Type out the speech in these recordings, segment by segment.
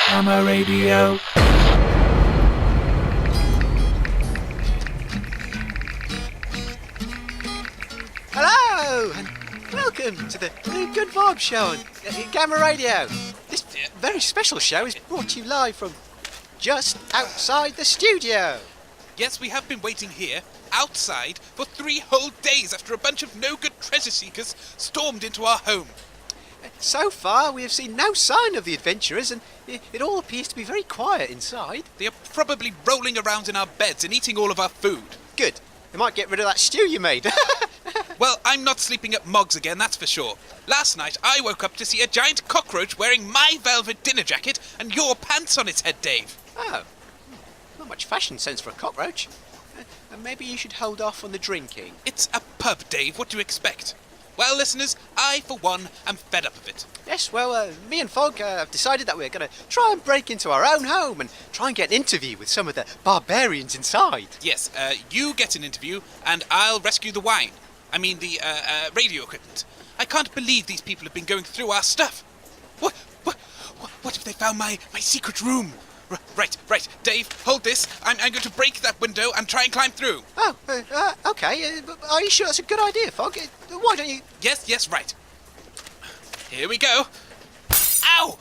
Gamma Radio. Hello, and welcome to the Good Vibe Show on Gamma Radio. This very special show is brought to you live from just outside the studio. Yes, we have been waiting here, outside, for 3 whole days after a bunch of no-good treasure seekers stormed into our home. So far, we have seen no sign of the adventurers, and it all appears to be very quiet inside. They are probably rolling around in our beds and eating all of our food. Good. They might get rid of that stew you made. Well, I'm not sleeping at Mog's again, that's for sure. Last night, I woke up to see a giant cockroach wearing my velvet dinner jacket and your pants on its head, Dave. Oh, not much fashion sense for a cockroach. Maybe you should hold off on the drinking. It's a pub, Dave. What do you expect? Well, listeners, I, for one, am fed up of it. Yes, well, me and Fogg have decided that we're going to try and break into our own home and try and get an interview with some of the barbarians inside. Yes, you get an interview, and I'll rescue the wine. I mean, the radio equipment. I can't believe these people have been going through our stuff. What if they found my secret room? Right. Dave, hold this. I'm going to break that window and try and climb through. Oh, okay. Are you sure that's a good idea, Fogg? Why don't you... Yes, right. Here we go. Ow!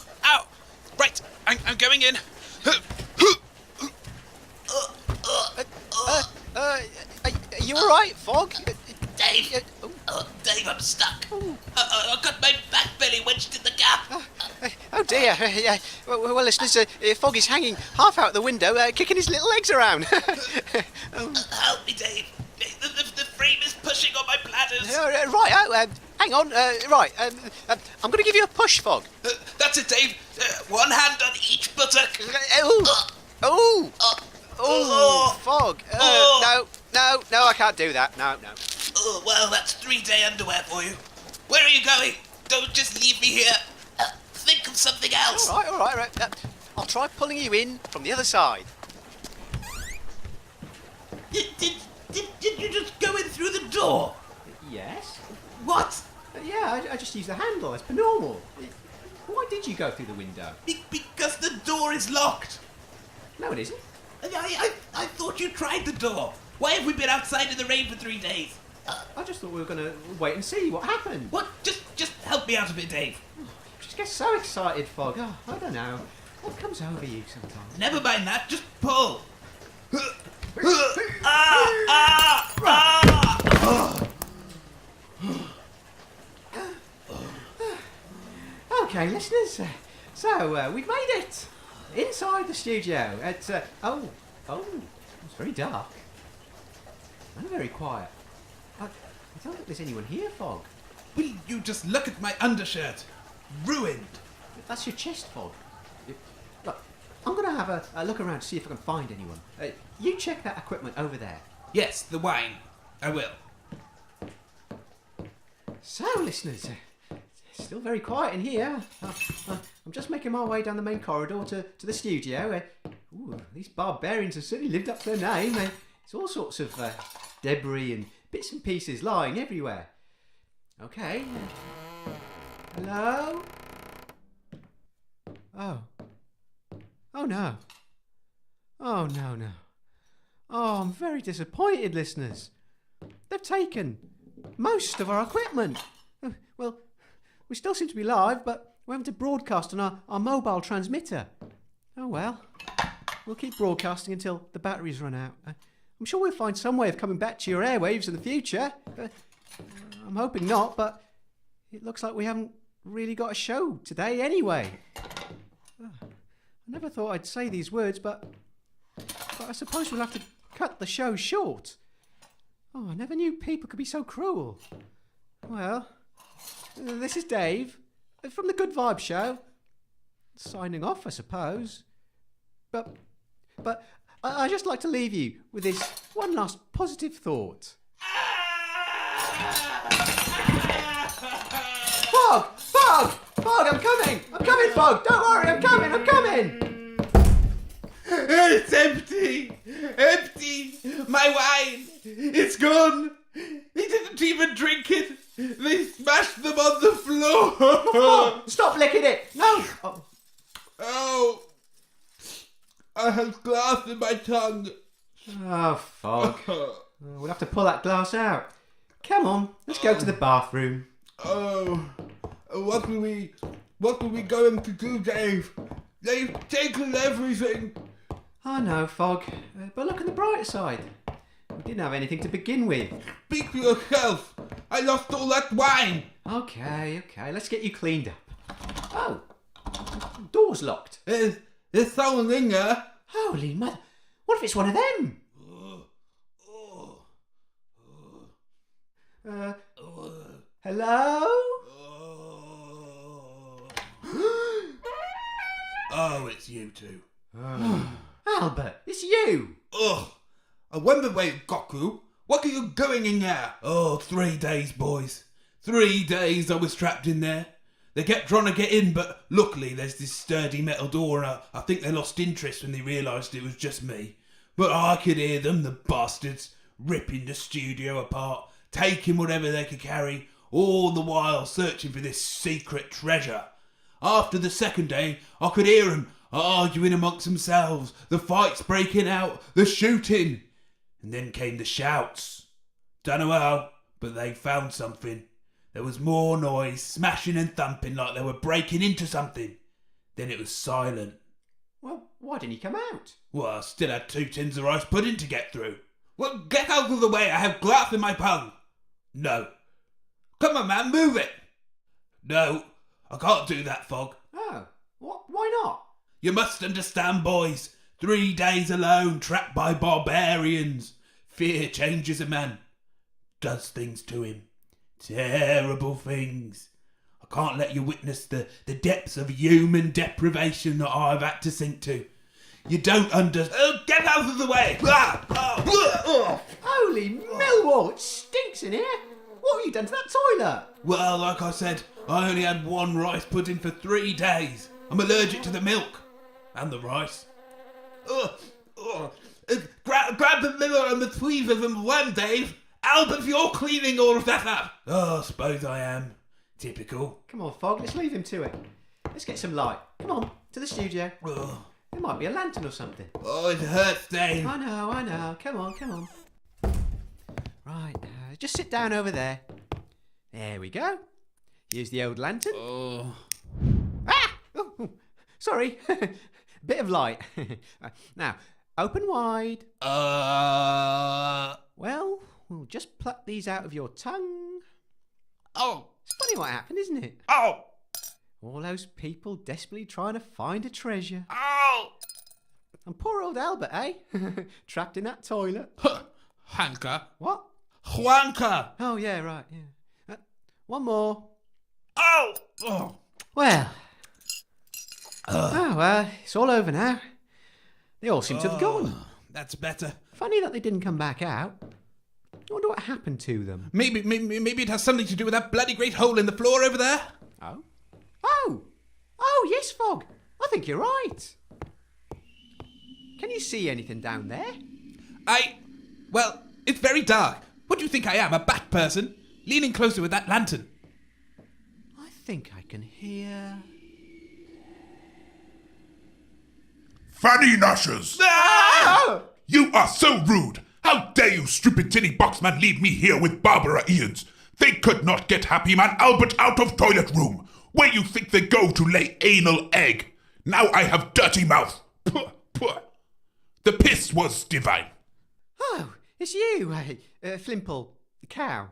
Right, I'm going in. Are you all right, Fogg? Dave, Dave, I'm stuck. I've got my back belly wedged in the gap. Oh dear. Well, listeners, Fogg is hanging half out the window, kicking his little legs around. Help me, Dave. The frame is pushing on my bladders. Hang on. I'm going to give you a push, Fogg. That's it, Dave. One hand on each buttock. Fogg. No, I can't do that. No. Oh, well, that's 3-day underwear for you. Where are you going? Don't just leave me here. Think of something else. All right. I'll try pulling you in from the other side. Did you just go in through the door? Yes. What? Yeah, I just used the handle. It's normal. Why did you go through the window? Because the door is locked. No, it isn't. I thought you tried the door. Why have we been outside in the rain for 3 days? I just thought we were going to wait and see what happened. What? Just help me out a bit, Dave. Just get so excited, Fogg. I don't know. What comes over you sometimes? Never mind that. Just pull. Okay, listeners. So we've made it inside the studio. It's it's very dark and very quiet. I don't think there's anyone here, Fogg. Will you just look at my undershirt? Ruined. That's your chest, Fogg. Look, I'm going to have a look around to see if I can find anyone. You check that equipment over there. Yes, the wine. I will. So, listeners, it's still very quiet in here. I'm just making my way down the main corridor to the studio. These barbarians have certainly lived up to their name. There's all sorts of debris and bits and pieces lying everywhere. Okay. Hello? Oh no. Oh, no. Oh, I'm very disappointed, listeners. They've taken most of our equipment. Well, we still seem to be live, but we're having to broadcast on our mobile transmitter. Oh well. We'll keep broadcasting until the batteries run out. I'm sure we'll find some way of coming back to your airwaves in the future. I'm hoping not, but it looks like we haven't really got a show today anyway. I never thought I'd say these words, but I suppose we'll have to cut the show short. I never knew people could be so cruel. Well, this is Dave from the Good Vibe Show. Signing off, I suppose. But I'd just like to leave you with this one last positive thought. Fogg, I'm coming, Fogg. Don't worry, I'm coming. It's empty. My wine. It's gone. They didn't even drink it. They smashed them on the floor. Oh, stop licking it. No. Oh, I have glass in my tongue. Oh, Fog. We'll have to pull that glass out. Come on, let's go to the bathroom. Oh, what are we going to do, Dave? They've taken everything. I know, Fog, but look on the brighter side. We didn't have anything to begin with. Speak for yourself. I lost all that wine. Okay, let's get you cleaned up. Oh, door's locked. There's someone in there. Holy mother, what if it's one of them? Hello? Oh, it's you two. Albert, it's you. Ugh. I wonder where you got to. What are you doing in there? Oh, 3 days, boys. 3 days I was trapped in there. They kept trying to get in, but luckily there's this sturdy metal door, and I think they lost interest when they realised it was just me. But I could hear them, the bastards, ripping the studio apart, taking whatever they could carry, all the while searching for this secret treasure. After the second day, I could hear them arguing amongst themselves, the fights breaking out, the shooting. And then came the shouts. Don't know how, but they found something. There was more noise, smashing and thumping like they were breaking into something. Then it was silent. Well, why didn't he come out? Well, I still had 2 tins of rice pudding to get through. Well, get out of the way, I have glass in my tongue. No. Come on, man, move it. No, I can't do that, Fog. Oh, what? Why not? You must understand, boys. 3 days alone, trapped by barbarians. Fear changes a man. Does things to him. Terrible things. I can't let you witness the depths of human deprivation that I've had to sink to. You don't understand. Oh, get out of the way! Holy Millwall, it stinks in here. What have you done to that toilet? Well, like I said, I only had 1 rice pudding for 3 days. I'm allergic to the milk. And the rice. Grab the mirror and the tweezers and run, Dave. Albert, you're cleaning all of that up. Oh, I suppose I am. Typical. Come on, Fog, let's leave him to it. Let's get some light. Come on, to the studio. There might be a lantern or something. Oh, it hurts, Dave. I know. Come on. Right, just sit down over there. There we go. Here's the old lantern. Oh. Ah! Oh, sorry. Bit of light. Now, open wide. Well, we'll just pluck these out of your tongue. Oh. It's funny what happened, isn't it? Oh. All those people desperately trying to find a treasure. Oh. And poor old Albert, eh? Trapped in that toilet. Hanker. What? Wanker. Oh, yeah, right, yeah. One more. Oh. Oh. Well. It's all over now. They all seem to have gone. That's better. Funny that they didn't come back out. I wonder what happened to them. Maybe it has something to do with that bloody great hole in the floor over there. Oh, yes, Fog. I think you're right. Can you see anything down there? Well, it's very dark. What do you think I am, a bat person? Leaning closer with that lantern. I think I can hear... Fanny Nushers! Ah! You are so rude! How dare you, stupid tinny boxman, leave me here with Barbara Ians? They could not get Happy Man Albert out of toilet room. Where you think they go to lay anal egg? Now I have dirty mouth. Puh, puh. The piss was divine. Oh, it's you, Flimple, the cow.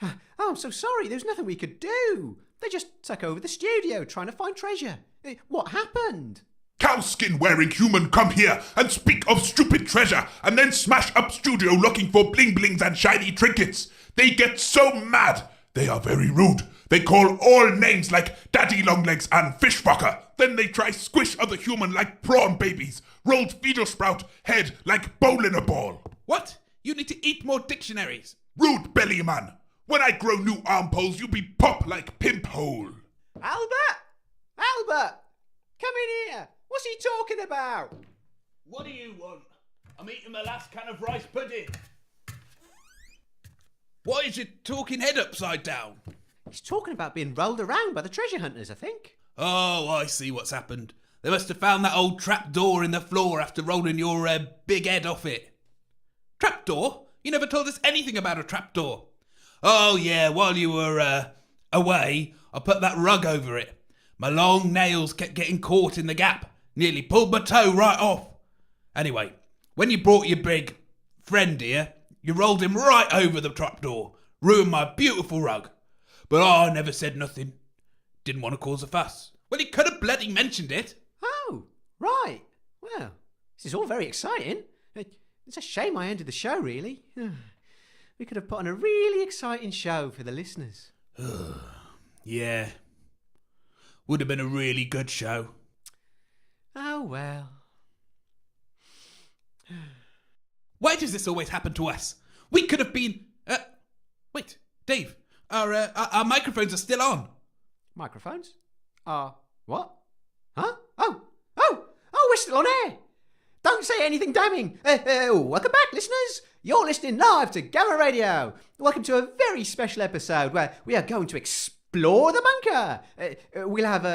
Oh, I'm so sorry. There's nothing we could do. They just took over the studio trying to find treasure. What happened? Cowskin wearing human come here and speak of stupid treasure and then smash up studio looking for bling blings and shiny trinkets. They get so mad. They are very rude. They call all names like Daddy Longlegs and Fishfucker. Then they try squish other human like prawn babies. Rolled feeder sprout head like bowling a ball. What? You need to eat more dictionaries. Rude belly man. When I grow new arm poles, you be pop like pimp hole. Albert! Come in here. What's he talking about? What do you want? I'm eating my last can of rice pudding. Why is your talking head upside down? He's talking about being rolled around by the treasure hunters, I think. Oh, I see what's happened. They must have found that old trapdoor in the floor after rolling your big head off it. Trapdoor? You never told us anything about a trapdoor. Oh yeah, while you were away, I put that rug over it. My long nails kept getting caught in the gap. Nearly pulled my toe right off. Anyway, when you brought your big friend here, you rolled him right over the trapdoor. Ruined my beautiful rug. But I never said nothing. Didn't want to cause a fuss. Well, he could have bloody mentioned it. Oh, right. Well, this is all very exciting. It's a shame I ended the show, really. We could have put on a really exciting show for the listeners. Yeah. Would have been a really good show. Oh, well. Why does this always happen to us? We could have been... wait, Dave. Our microphones are still on. Microphones? What? Huh? Oh, we're still on air. Don't say anything damning. Welcome back, listeners. You're listening live to Gamma Radio. Welcome to a very special episode where we are going to explore the bunker. We'll have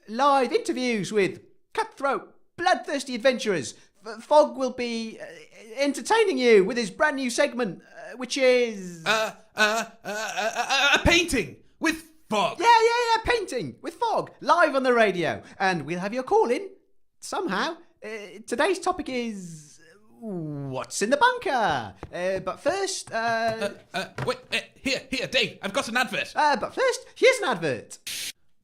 live interviews with cutthroat, bloodthirsty adventurers. Fog will be entertaining you with his brand new segment, which is... a painting with Fog. Yeah, painting with Fog, live on the radio. And we'll have your call in, somehow. Today's topic is... what's in the bunker? But first... Here, Dave, I've got an advert. But first, here's an advert.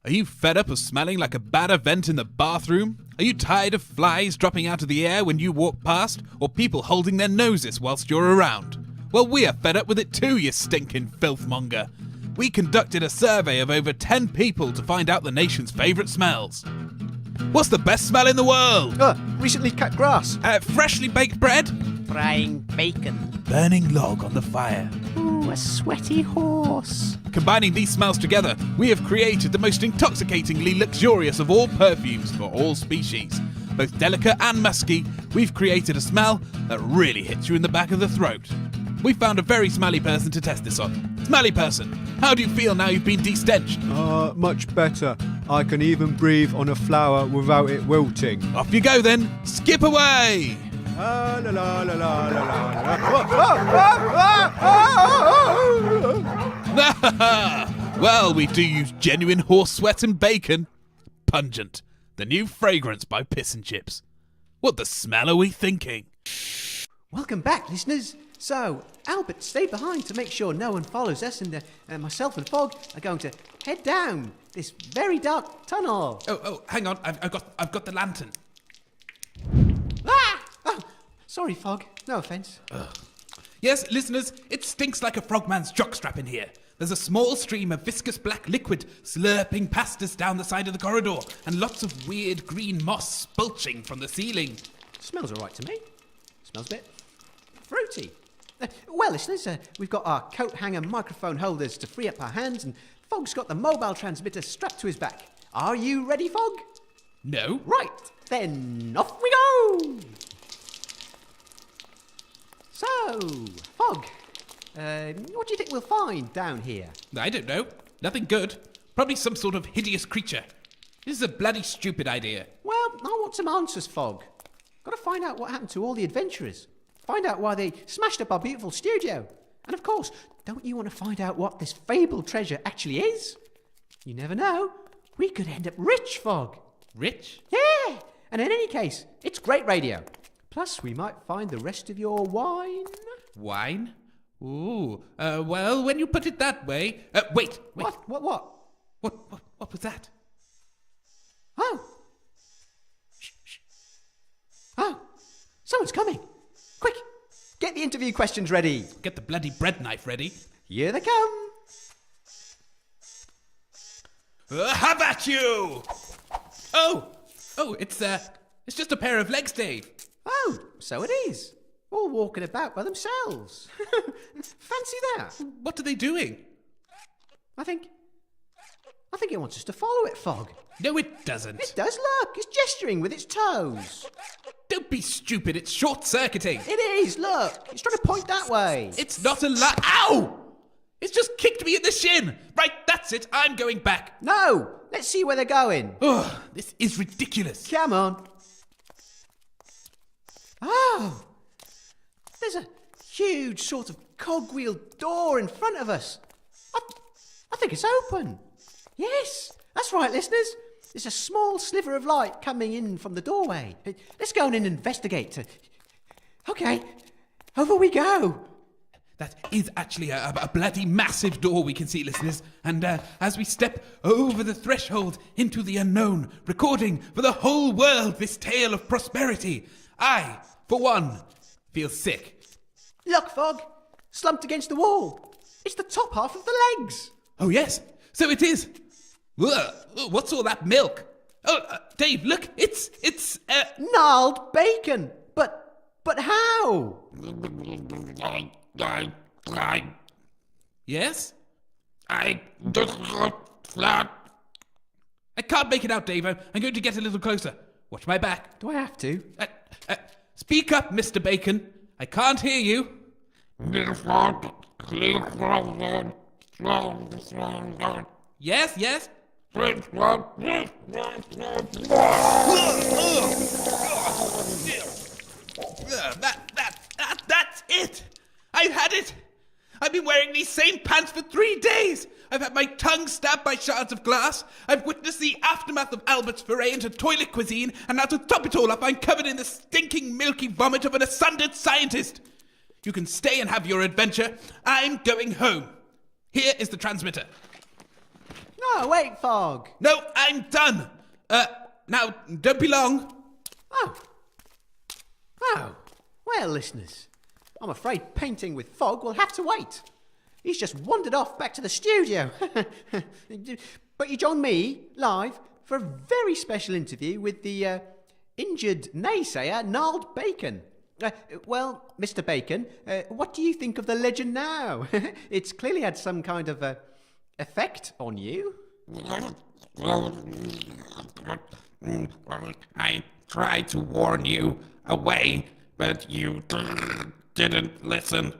Are you fed up of smelling like a bad event in the bathroom? Are you tired of flies dropping out of the air when you walk past, or people holding their noses whilst you're around? Well, we are fed up with it too, you stinking filthmonger. We conducted a survey of over 10 people to find out the nation's favourite smells. What's the best smell in the world? Recently cut grass. Freshly baked bread? Frying bacon. Burning log on the fire. Ooh, a sweaty horse. Combining these smells together, we have created the most intoxicatingly luxurious of all perfumes for all species. Both delicate and musky, we've created a smell that really hits you in the back of the throat. We found a very smelly person to test this on. Smelly person, how do you feel now you've been de-stenched? Much better. I can even breathe on a flower without it wilting. Off you go then, skip away! La la la la la la. Well, we do use genuine horse sweat and bacon. Pungent, the new fragrance by Piss and Chips. What the smell are we thinking? Welcome back, listeners. So, Albert, stay behind to make sure no one follows us, and myself and Fog are going to head down this very dark tunnel. Oh, hang on, I've got the lantern. Ah! Oh, sorry, Fog. No offence. Yes, listeners, it stinks like a frogman's jockstrap in here. There's a small stream of viscous black liquid slurping past us down the side of the corridor, and lots of weird green moss spulching from the ceiling. Smells all right to me. Smells a bit fruity. Well, listeners, we've got our coat hanger microphone holders to free up our hands, and Fog's got the mobile transmitter strapped to his back. Are you ready, Fog? No. Right, then off we go! So, Fog, what do you think we'll find down here? I don't know. Nothing good. Probably some sort of hideous creature. This is a bloody stupid idea. Well, I want some answers, Fog. Got to find out what happened to all the adventurers. Find out why they smashed up our beautiful studio. And of course, don't you want to find out what this fabled treasure actually is? You never know. We could end up rich, Fog. Rich? Yeah! And in any case, it's great radio. Plus, we might find the rest of your wine. Wine? Ooh. Well, when you put it that way... Wait. What? What was that? Oh! Shh. Oh! Someone's coming. Quick! Get the interview questions ready. Get the bloody bread knife ready. Here they come. How about you? Oh, it's just a pair of legs, Dave. Oh, so it is. All walking about by themselves. Fancy that. What are they doing? I think it wants us to follow it, Fog. No, it doesn't. It does, look. It's gesturing with its toes. Don't be stupid. It's short-circuiting. It is, look. It's trying to point that way. It's not a Ow! It's just kicked me in the shin. Right, that's it. I'm going back. No! Let's see where they're going. Oh, this is ridiculous. Come on. Oh! There's a huge sort of cogwheel door in front of us. I think it's open. Yes, that's right, listeners. There's a small sliver of light coming in from the doorway. Let's go in and investigate. Okay, over we go. That is actually a bloody massive door we can see, listeners. And as we step over the threshold into the unknown, recording for the whole world this tale of prosperity, I, for one, feel sick. Look, Fog, slumped against the wall. It's the top half of the legs. Oh, yes, so it is. Ugh, what's all that milk? Oh, Dave, look, it's Gnarled bacon. But how? Yes? I can't make it out, Dave. I'm going to get a little closer. Watch my back. Do I have to? Speak up, Mr. Bacon. I can't hear you. Yes, yes? That's it! I've had it! I've been wearing these same pants for 3 days! I've had my tongue stabbed by shards of glass, I've witnessed the aftermath of Albert's foray into toilet cuisine, and now to top it all up, I'm covered in the stinking milky vomit of an asunder scientist! You can stay and have your adventure. I'm going home. Here is the transmitter. No, wait, Fog. No, I'm done. Now, don't be long. Oh. Well, listeners, I'm afraid painting with Fog will have to wait. He's just wandered off back to the studio. But you join me live for a very special interview with the injured naysayer, Gnarled Bacon. Well, Mr. Bacon, what do you think of the legend now? It's clearly had some kind of effect on you. I tried to warn you away, but you didn't listen.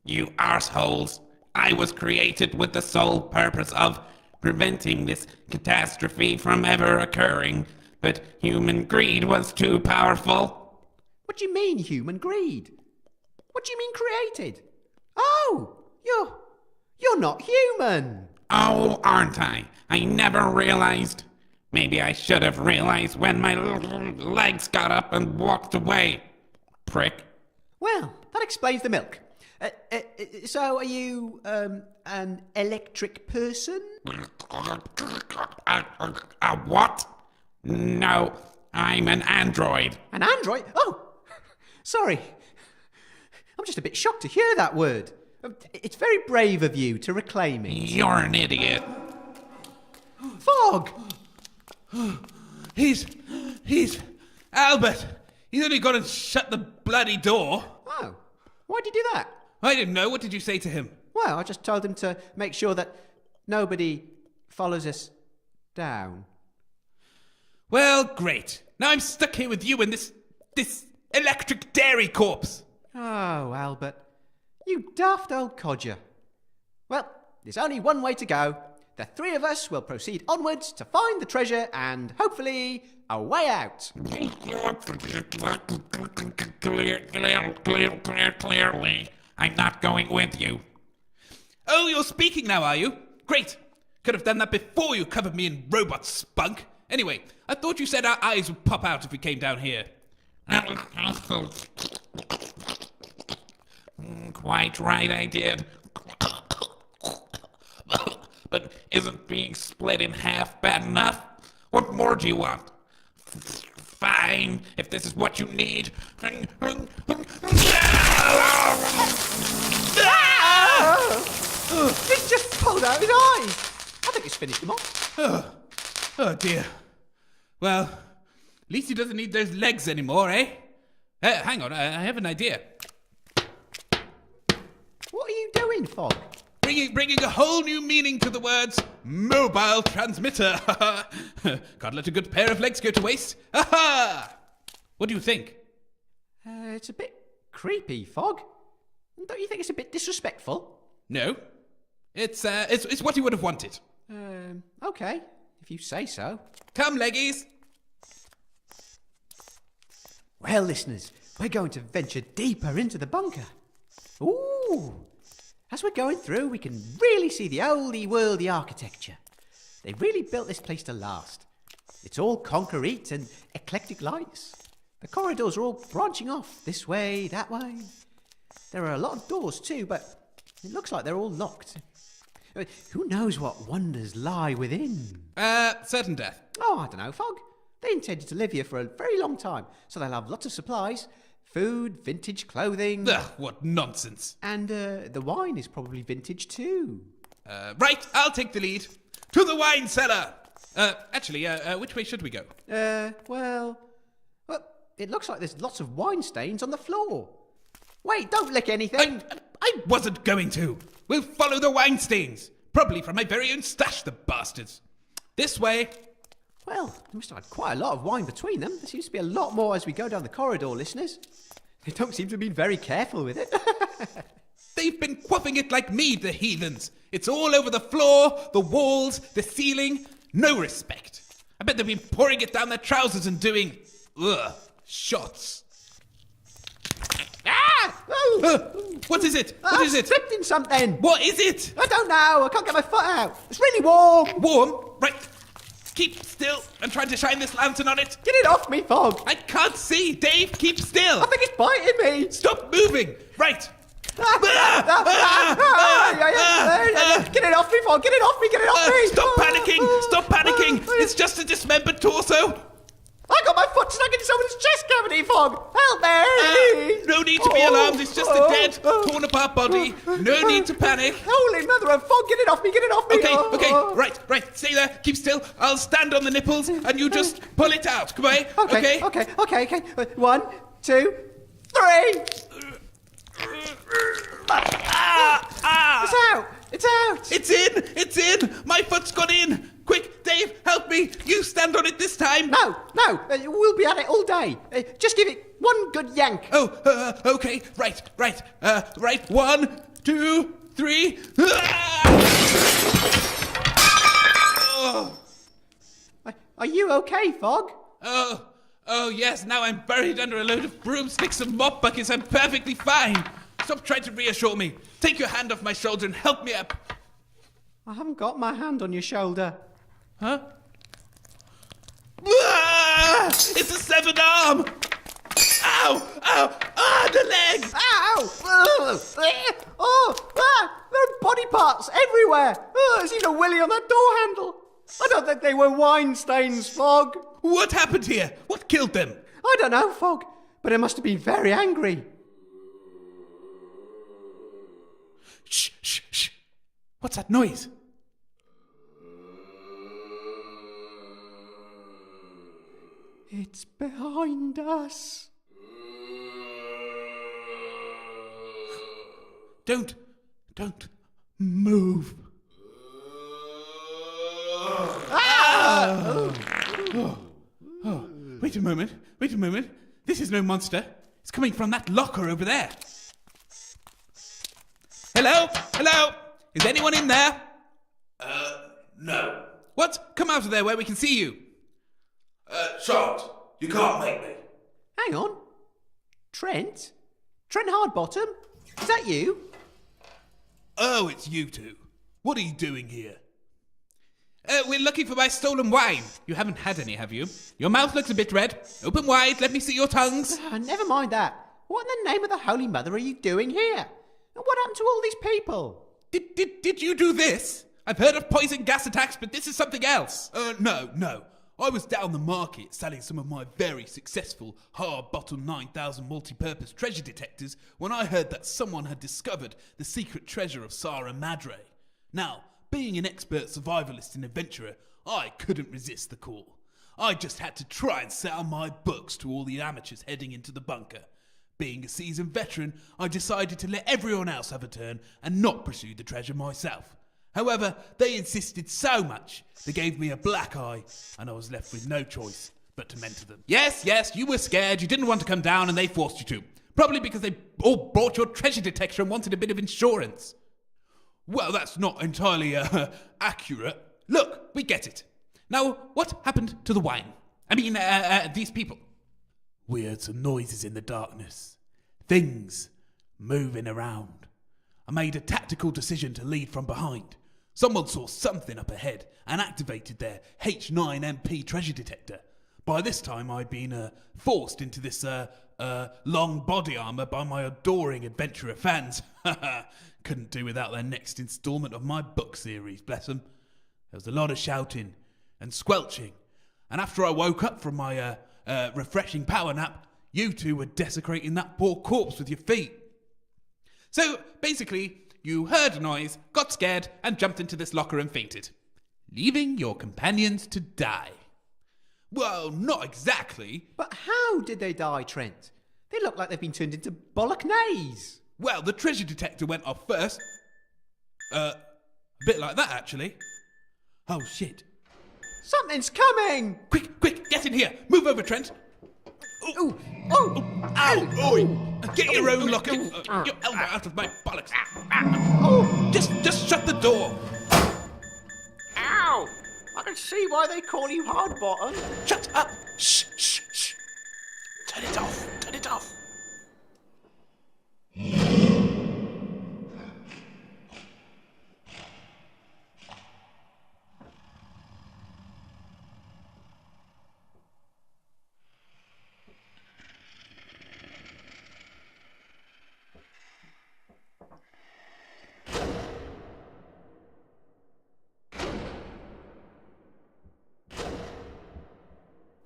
You arseholes. I was created with the sole purpose of preventing this catastrophe from ever occurring, but human greed was too powerful. What do you mean, human greed? What do you mean created? Oh, you're not human. Oh, aren't I? I never realized. Maybe I should have realized when my legs got up and walked away. Prick. Well, that explains the milk. So are you, an electric person? A what? No, I'm an android. An android? Oh, sorry. I'm just a bit shocked to hear that word. It's very brave of you to reclaim it. You're an idiot. Fog! He's Albert. He's only gone and shut the bloody door. Oh, why'd you do that? I didn't know. What did you say to him? Well, I just told him to make sure that nobody follows us down. Well, great. Now I'm stuck here with you and this electric dairy corpse. Oh, Albert, you daft old codger. Well, there's only one way to go. The three of us will proceed onwards to find the treasure and, hopefully, a way out. Clearly, I'm not going with you. Oh, you're speaking now, are you? Great. Could have done that before you covered me in robot spunk. Anyway, I thought you said our eyes would pop out if we came down here. Quite right, I did. But isn't being split in half bad enough? What more do you want? Fine, if this is what you need. He's just pulled out his eyes. I think he's finished them off. Oh dear. Well, at least he doesn't need those legs anymore, eh? Hang on, I have an idea. What are you doing, Fog? Bringing a whole new meaning to the words mobile transmitter. Can't let a good pair of legs go to waste. What do you think? It's a bit creepy, Fog. Don't you think it's a bit disrespectful? No. It's what you would have wanted. Okay, if you say so. Come, leggies. Well, listeners, we're going to venture deeper into the bunker. Ooh! As we're going through, we can really see the oldie-worldy architecture. They really built this place to last. It's all concrete and eclectic lights. The corridors are all branching off, this way, that way. There are a lot of doors too, but it looks like they're all locked. Who knows what wonders lie within? Certain death. Oh, I don't know, Fog. They intended to live here for a very long time, so they'll have lots of supplies. Food, vintage clothing. Ugh, what nonsense. And the wine is probably vintage too. Right, I'll take the lead. To the wine cellar! Actually, which way should we go? Well, it looks like there's lots of wine stains on the floor. Wait, don't lick anything. I wasn't going to. We'll follow the wine stains. Probably from my very own stash, the bastards. This way. Well, they must have had quite a lot of wine between them. There seems to be a lot more as we go down the corridor, listeners. They don't seem to have been very careful with it. They've been quaffing it like me, the heathens. It's all over the floor, the walls, the ceiling. No respect. I bet they've been pouring it down their trousers and doing, shots. Ah! What is it? What is I've it? slipped in something. What is it? I don't know. I can't get my foot out. It's really warm. Warm? Right. Keep still. I'm trying to shine this lantern on it. Get it off me, Fog. I can't see. Dave, keep still. I think it's biting me. Stop moving. Right. Get it off me, Fog. Get it off me. Get it off me. Stop panicking. Stop panicking. It's just a dismembered torso. I got my foot stuck in someone's chest cavity, Fog. Help me. No need to be alarmed. It's just a dead, torn apart body. No need to panic. Holy mother of Fog. Get it off me. Get it off me. Okay. Right. Stay there. Keep still. I'll stand on the nipples and you just pull it out. Come on. Okay. 1, 2, 3. It's out. It's in. My foot's gone in. Quick, Dave, help me. You stand on it this time. No. We'll be at it all day. Just give it one good yank. Oh, okay. Right. Right. 1, 2, 3. Are you okay, Fog? Oh, yes. Now I'm buried under a load of broomsticks and mop buckets. I'm perfectly fine. Stop trying to reassure me. Take your hand off my shoulder and help me up. I haven't got my hand on your shoulder. Huh? It's a severed arm! Ow! The leg! Ow! There are body parts everywhere. There's even a willy on that door handle. I don't think they were wine stains, Fog. What happened here? What killed them? I don't know, Fog, but they must have been very angry. Shh. What's that noise? It's behind us. Don't move. Wait a moment. This is no monster. It's coming from that locker over there. Hello? Is anyone in there? No. What? Come out of there where we can see you. Shan't. You can't make me. Hang on. Trent? Trent Hardbottom? Is that you? Oh, it's you two. What are you doing here? We're looking for my stolen wine. You haven't had any, have you? Your mouth looks a bit red. Open wide, let me see your tongues. Never mind that. What in the name of the Holy Mother are you doing here? And what happened to all these people? Did you do this? I've heard of poison gas attacks, but this is something else. No. I was down the market selling some of my very successful Hardbottom 9000 multi-purpose treasure detectors when I heard that someone had discovered the secret treasure of Sara Madray. Now, being an expert survivalist and adventurer, I couldn't resist the call. I just had to try and sell my books to all the amateurs heading into the bunker. Being a seasoned veteran, I decided to let everyone else have a turn and not pursue the treasure myself. However, they insisted so much, they gave me a black eye, and I was left with no choice but to mentor them. Yes, you were scared, you didn't want to come down, and they forced you to. Probably because they all bought your treasure detector and wanted a bit of insurance. Well, that's not entirely accurate. Look, we get it. Now, what happened to the wine? I mean, these people. We heard some noises in the darkness. Things moving around. I made a tactical decision to lead from behind. Someone saw something up ahead and activated their H9MP treasure detector. By this time, I'd been forced into this long body armour by my adoring adventurer fans. Couldn't do without their next instalment of my book series, bless them. There was a lot of shouting and squelching, and after I woke up from my refreshing power nap, you two were desecrating that poor corpse with your feet. So, basically, you heard a noise, got scared, and jumped into this locker and fainted, leaving your companions to die. Well, not exactly. But how did they die, Trent? They look like they've been turned into bollocknays. Well, the treasure detector went off first. A bit like that, actually. Oh, shit. Something's coming! Quick, get in here. Move over, Trent. Ooh! Oh! Ow! Oi! Get your own locker. Your elbow out of my bollocks. Oh! Just shut the door. Ow! I can see why they call you Hardbottom. Shut up. Shh. Turn it off.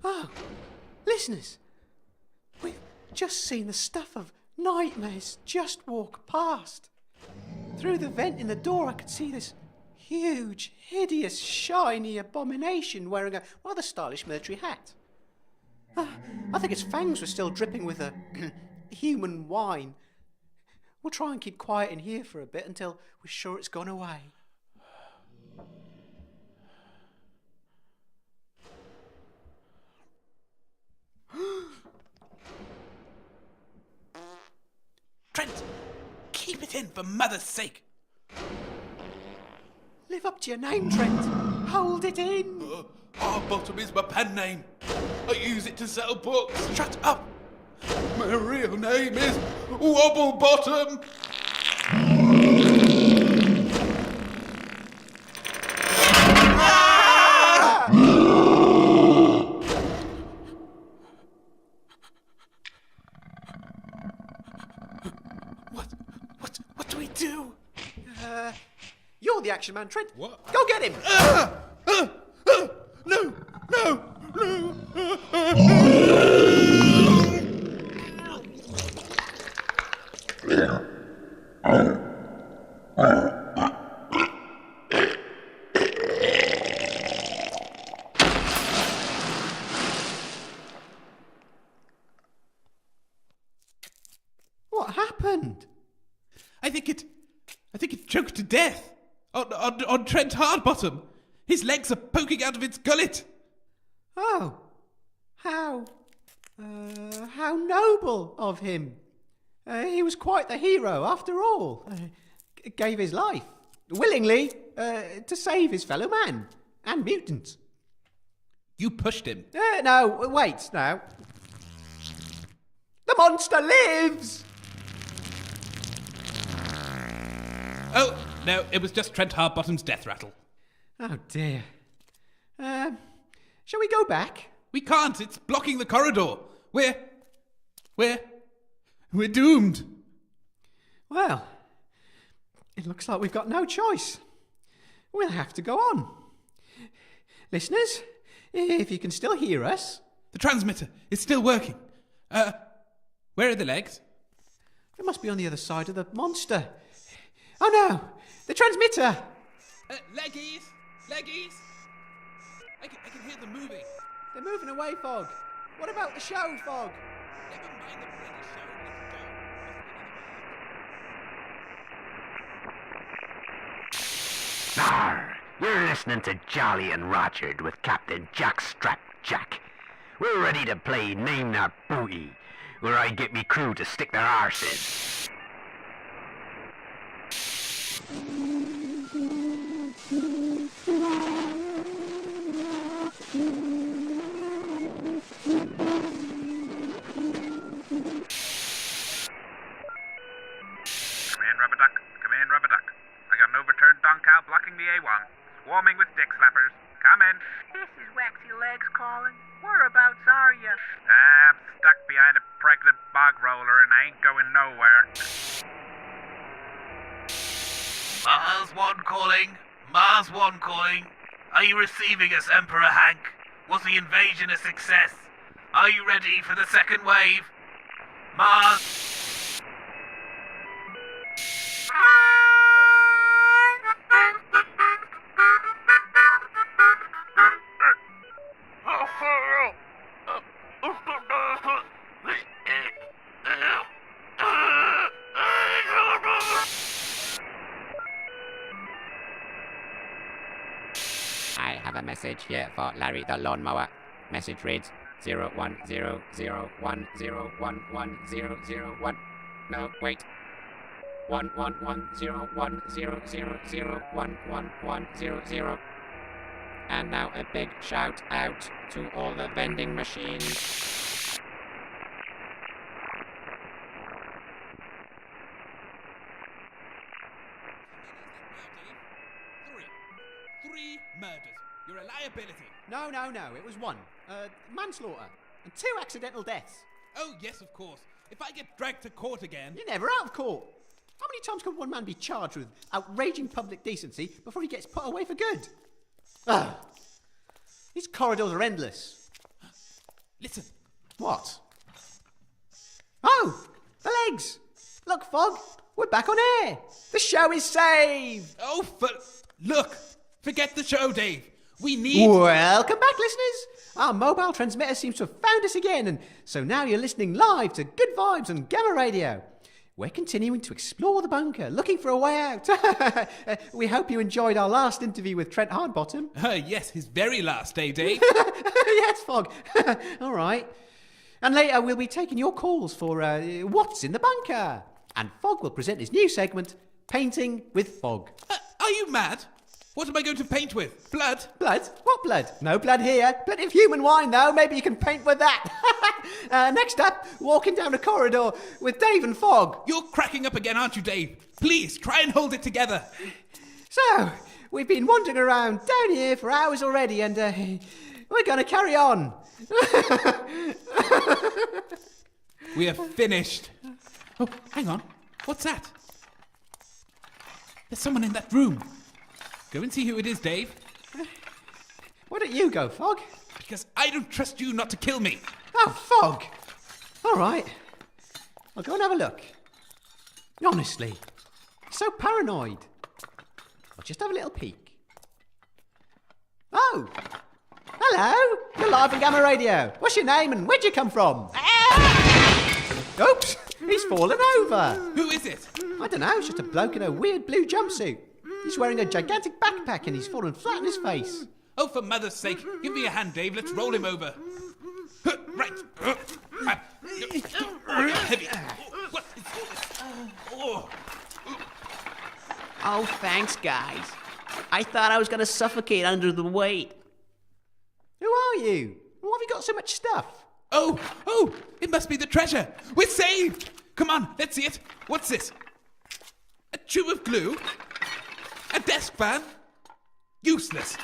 Oh, listeners, we've just seen the stuff of nightmares just walk past. Through the vent in the door, I could see this huge, hideous, shiny abomination wearing a rather stylish military hat. I think its fangs were still dripping with a human wine. We'll try and keep quiet in here for a bit until we're sure it's gone away. Trent, keep it in for mother's sake. Live up to your name, Trent. Hold it in. Hardbottom is my pen name. I use it to sell books. Shut up. My real name is Wobblebottom. What do we do? You're the action man, Trent. What? Go get him. No. What happened? I think it choked to death on Trent Hardbottom. His legs are poking out of its gullet. Oh, how noble of him. He was quite the hero after all. Gave his life, willingly, to save his fellow man and mutants. You pushed him. No, wait now. The monster lives! Oh, no, it was just Trent Hardbottom's death rattle. Oh dear. Shall we go back? We can't, it's blocking the corridor. We're doomed. Well, it looks like we've got no choice. We'll have to go on. Listeners, if you can still hear us... The transmitter is still working. Where are the legs? It must be on the other side of the monster. Oh no! The transmitter! Leggies! I can hear them moving. They're moving away, Fog. What about the show, Fog? Never mind the bloody show. Arr, you're listening to Jolly and Rogered with Captain Jackstrap Jack. We're ready to play Name That Booty, where I get me crew to stick their arses in. Warming with dick slappers. Come in. This is Waxy Legs calling. Whereabouts are you? I'm stuck behind a pregnant bog roller and I ain't going nowhere. Mars 1 calling. Mars 1 calling. Are you receiving us, Emperor Hank? Was the invasion a success? Are you ready for the second wave? Mars. I have a message here for Larry the lawnmower. Message reads 01001011001. No, wait. 1110100011100. And now a big shout out to all the vending machines. Three murders. You're a liability. No, it was one. Manslaughter. And 2 accidental deaths. Oh, yes, of course. If I get dragged to court again... You're never out of court. How many times can one man be charged with outraging public decency before he gets put away for good? Ah, these corridors are endless. Listen. What? Oh, the legs. Look, Fog, we're back on air. The show is saved. Oh, look. Forget the show, Dave. We need... Welcome back, listeners. Our mobile transmitter seems to have found us again, and so now you're listening live to Good Vibes on Gamma Radio. We're continuing to explore the bunker, looking for a way out. We hope you enjoyed our last interview with Trent Hardbottom. Yes, his very last day, Dave. Yes, Fog. All right. And later we'll be taking your calls for What's in the Bunker. And Fog will present his new segment, Painting with Fog. Are you mad? What am I going to paint with? Blood? Blood? What blood? No blood here. Plenty of human wine, though. Maybe you can paint with that. Next up, walking down a corridor with Dave and Fog. You're cracking up again, aren't you, Dave? Please, try and hold it together. So, we've been wandering around down here for hours already, and we're going to carry on. We are finished. Oh, hang on. What's that? There's someone in that room. Go and see who it is, Dave. Why don't you go, Fog? Because I don't trust you not to kill me. Oh, Fog. All right. I'll go and have a look. Honestly, so paranoid. I'll just have a little peek. Oh, hello. You're live on Gamma Radio. What's your name and where'd you come from? Oops, he's fallen over. Who is it? I don't know, it's just a bloke in a weird blue jumpsuit. He's wearing a gigantic backpack and he's fallen flat on his face. Oh, for mother's sake, give me a hand, Dave. Let's roll him over. Right. Heavy. What is this? Oh, thanks, guys. I thought I was going to suffocate under the weight. Who are you? Why have you got so much stuff? Oh, it must be the treasure. We're saved. Come on, let's see it. What's this? A tube of glue? A desk fan? Useless.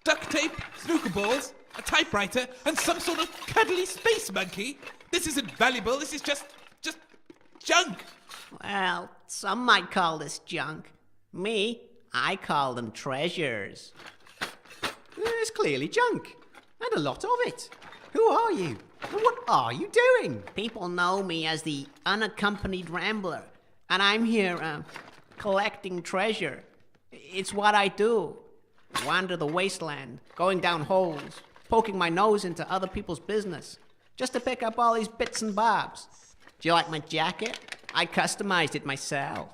Duct tape, snooker balls, a typewriter, and some sort of cuddly space monkey? This isn't valuable, this is just junk. Well, some might call this junk. Me, I call them treasures. It's clearly junk. And a lot of it. Who are you? And what are you doing? People know me as the unaccompanied rambler. And I'm here, collecting treasure. It's what I do. Wander the wasteland, going down holes, poking my nose into other people's business, just to pick up all these bits and bobs. Do you like my jacket? I customized it myself.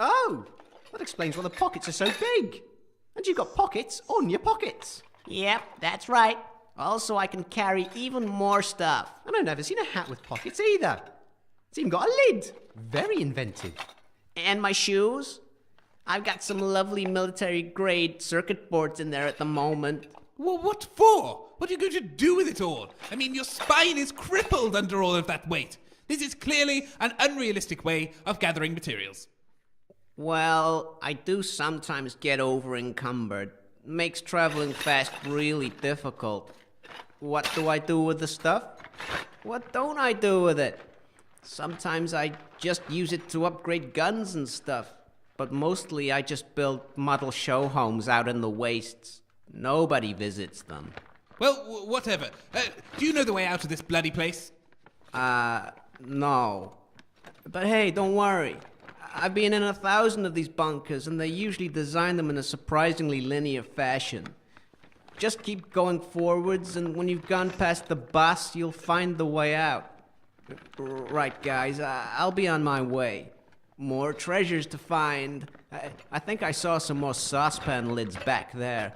Oh, that explains why the pockets are so big. And you've got pockets on your pockets. Yep, that's right. Also, I can carry even more stuff. And I've never seen a hat with pockets either. It's even got a lid. Very inventive. And my shoes? I've got some lovely military-grade circuit boards in there at the moment. Well, what for? What are you going to do with it all? I mean, your spine is crippled under all of that weight. This is clearly an unrealistic way of gathering materials. Well, I do sometimes get over-encumbered. makes traveling fast really difficult. What do I do with the stuff? What don't I do with it? Sometimes I just use it to upgrade guns and stuff. But mostly I just build model show homes out in the wastes. Nobody visits them. Well, whatever. Do you know the way out of this bloody place? No. But hey, don't worry. I've been in 1,000 of these bunkers, and they usually design them in a surprisingly linear fashion. Just keep going forwards, and when you've gone past the boss, you'll find the way out. Right, guys, I'll be on my way. More treasures to find. I think I saw some more saucepan lids back there.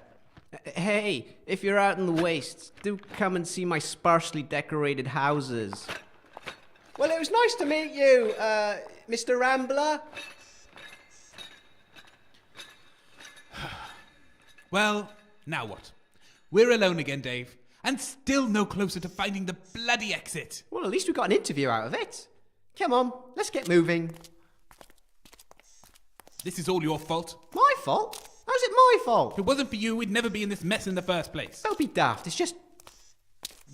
Hey, if you're out in the wastes, do come and see my sparsely decorated houses. Well, it was nice to meet you, Mr. Rambler. Well, now what? We're alone again, Dave, and still no closer to finding the bloody exit. Well, at least we got an interview out of it. Come on, let's get moving. This is all your fault. My fault? How's it my fault? If it wasn't for you, we'd never be in this mess in the first place. Don't be daft. It's just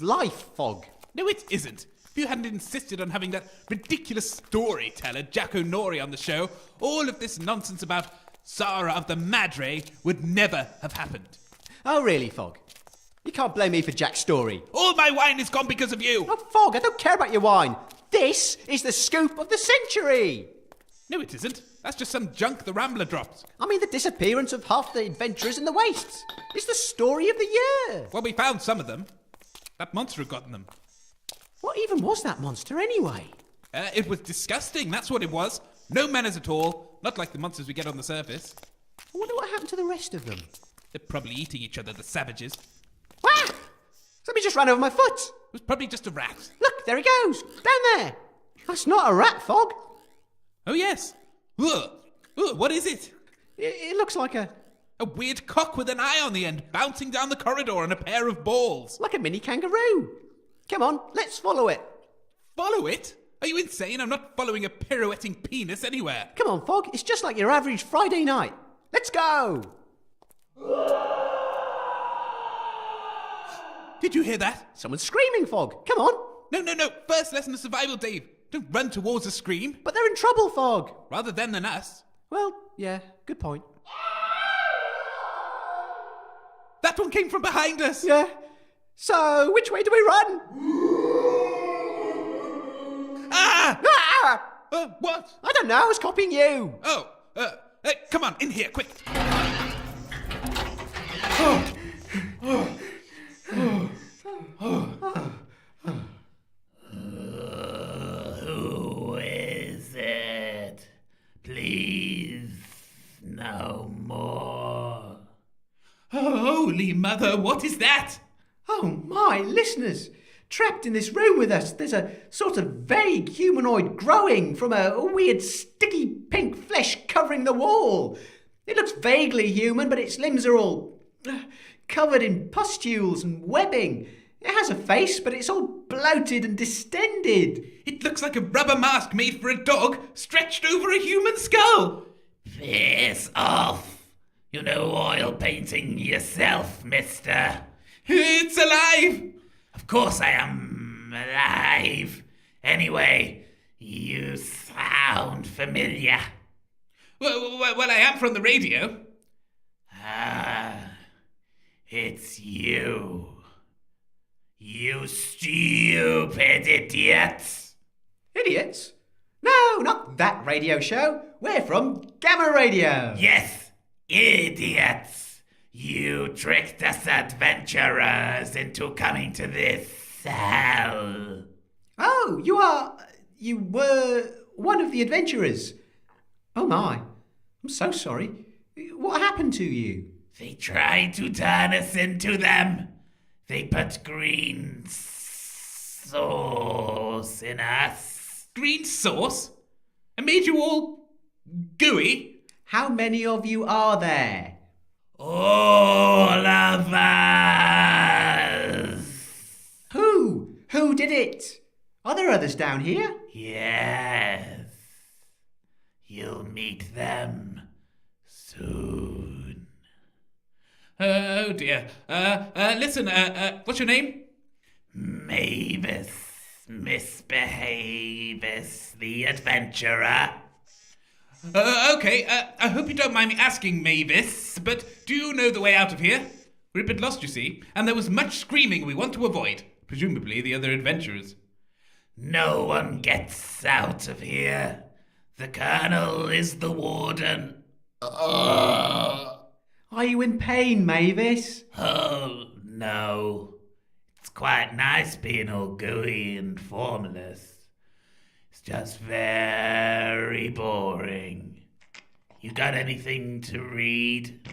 life, Fog. No, it isn't. If you hadn't insisted on having that ridiculous storyteller, Jack O'Norrie, on the show, all of this nonsense about Sara of the Madray would never have happened. Oh, really, Fog? You can't blame me for Jack's story. All my wine is gone because of you. Oh, Fog, I don't care about your wine. This is the scoop of the century. No, it isn't. That's just some junk the Rambler dropped. I mean, the disappearance of half the adventurers in the wastes. It's the story of the year. Well, we found some of them. That monster had gotten them. What even was that monster, anyway? It was disgusting, that's what it was. No manners at all. Not like the monsters we get on the surface. I wonder what happened to the rest of them. They're probably eating each other, the savages. Ah! Somebody just ran over my foot. It was probably just a rat. Look, there he goes. Down there. That's not a rat, Fog. Oh, yes. Ugh. Ugh, what is it? It looks like a weird cock with an eye on the end, bouncing down the corridor on a pair of balls. Like a mini kangaroo. Come on, let's follow it. Follow it? Are you insane? I'm not following a pirouetting penis anywhere. Come on, Fog. It's just like your average Friday night. Let's go. Did you hear that? Someone's screaming, Fog. Come on. No. First lesson of survival, Dave. Don't run towards a scream. But they're in trouble, Fog. Rather them than us. Well, yeah, good point. That one came from behind us. Yeah. So, which way do we run? Ah! Ah! What? I don't know. I was copying you. Oh, come on, in here, quick. Who is it? Please, no more. Holy mother, what is that? Oh my, listeners. Trapped in this room with us, there's a sort of vague humanoid growing from a weird sticky pink flesh covering the wall. It looks vaguely human, but its limbs are all covered in pustules and webbing. It has a face, but it's all bloated and distended. It looks like a rubber mask made for a dog stretched over a human skull. Piss off. You know oil painting yourself, mister. It's alive. Of course I am alive. Anyway, you sound familiar. Well, I am from the radio. Ah, it's you. You stupid idiots. Idiots? No, not that radio show. We're from Gamma Radio. Yes, idiots. You tricked us adventurers into coming to this cell. Oh, you were one of the adventurers. Oh my, I'm so sorry. What happened to you? They tried to turn us into them. They put green sauce in us. Green sauce? And made you all gooey? How many of you are there? All of us. Who? Who did it? Are there others down here? Yes. You'll meet them soon. Oh dear. Listen, what's your name? Mavis. Misbehavis, the adventurer. Okay, I hope you don't mind me asking, Mavis, but do you know the way out of here? We're a bit lost, you see, and there was much screaming we want to avoid. Presumably the other adventurers. No one gets out of here. The Colonel is the warden. Are you in pain, Mavis? Oh, no. It's quite nice being all gooey and formless. It's just very boring. You got anything to read?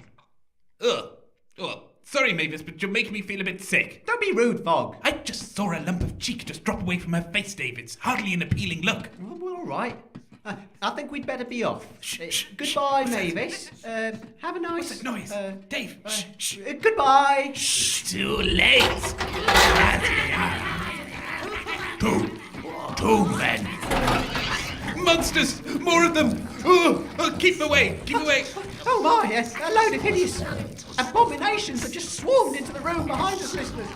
Ugh. Oh, sorry, Mavis, but you're making me feel a bit sick. Don't be rude, Fog. I just saw a lump of cheek just drop away from her face, Dave. It's hardly an appealing look. Well, all right. I think we'd better be off. Goodbye, Mavis. Have a nice... What's that noise? Dave, goodbye. Too late. Two men. Monsters! More of them! Oh, keep away! Keep away! Oh my, a load of hideous abominations have just swarmed into the room behind us, listeners.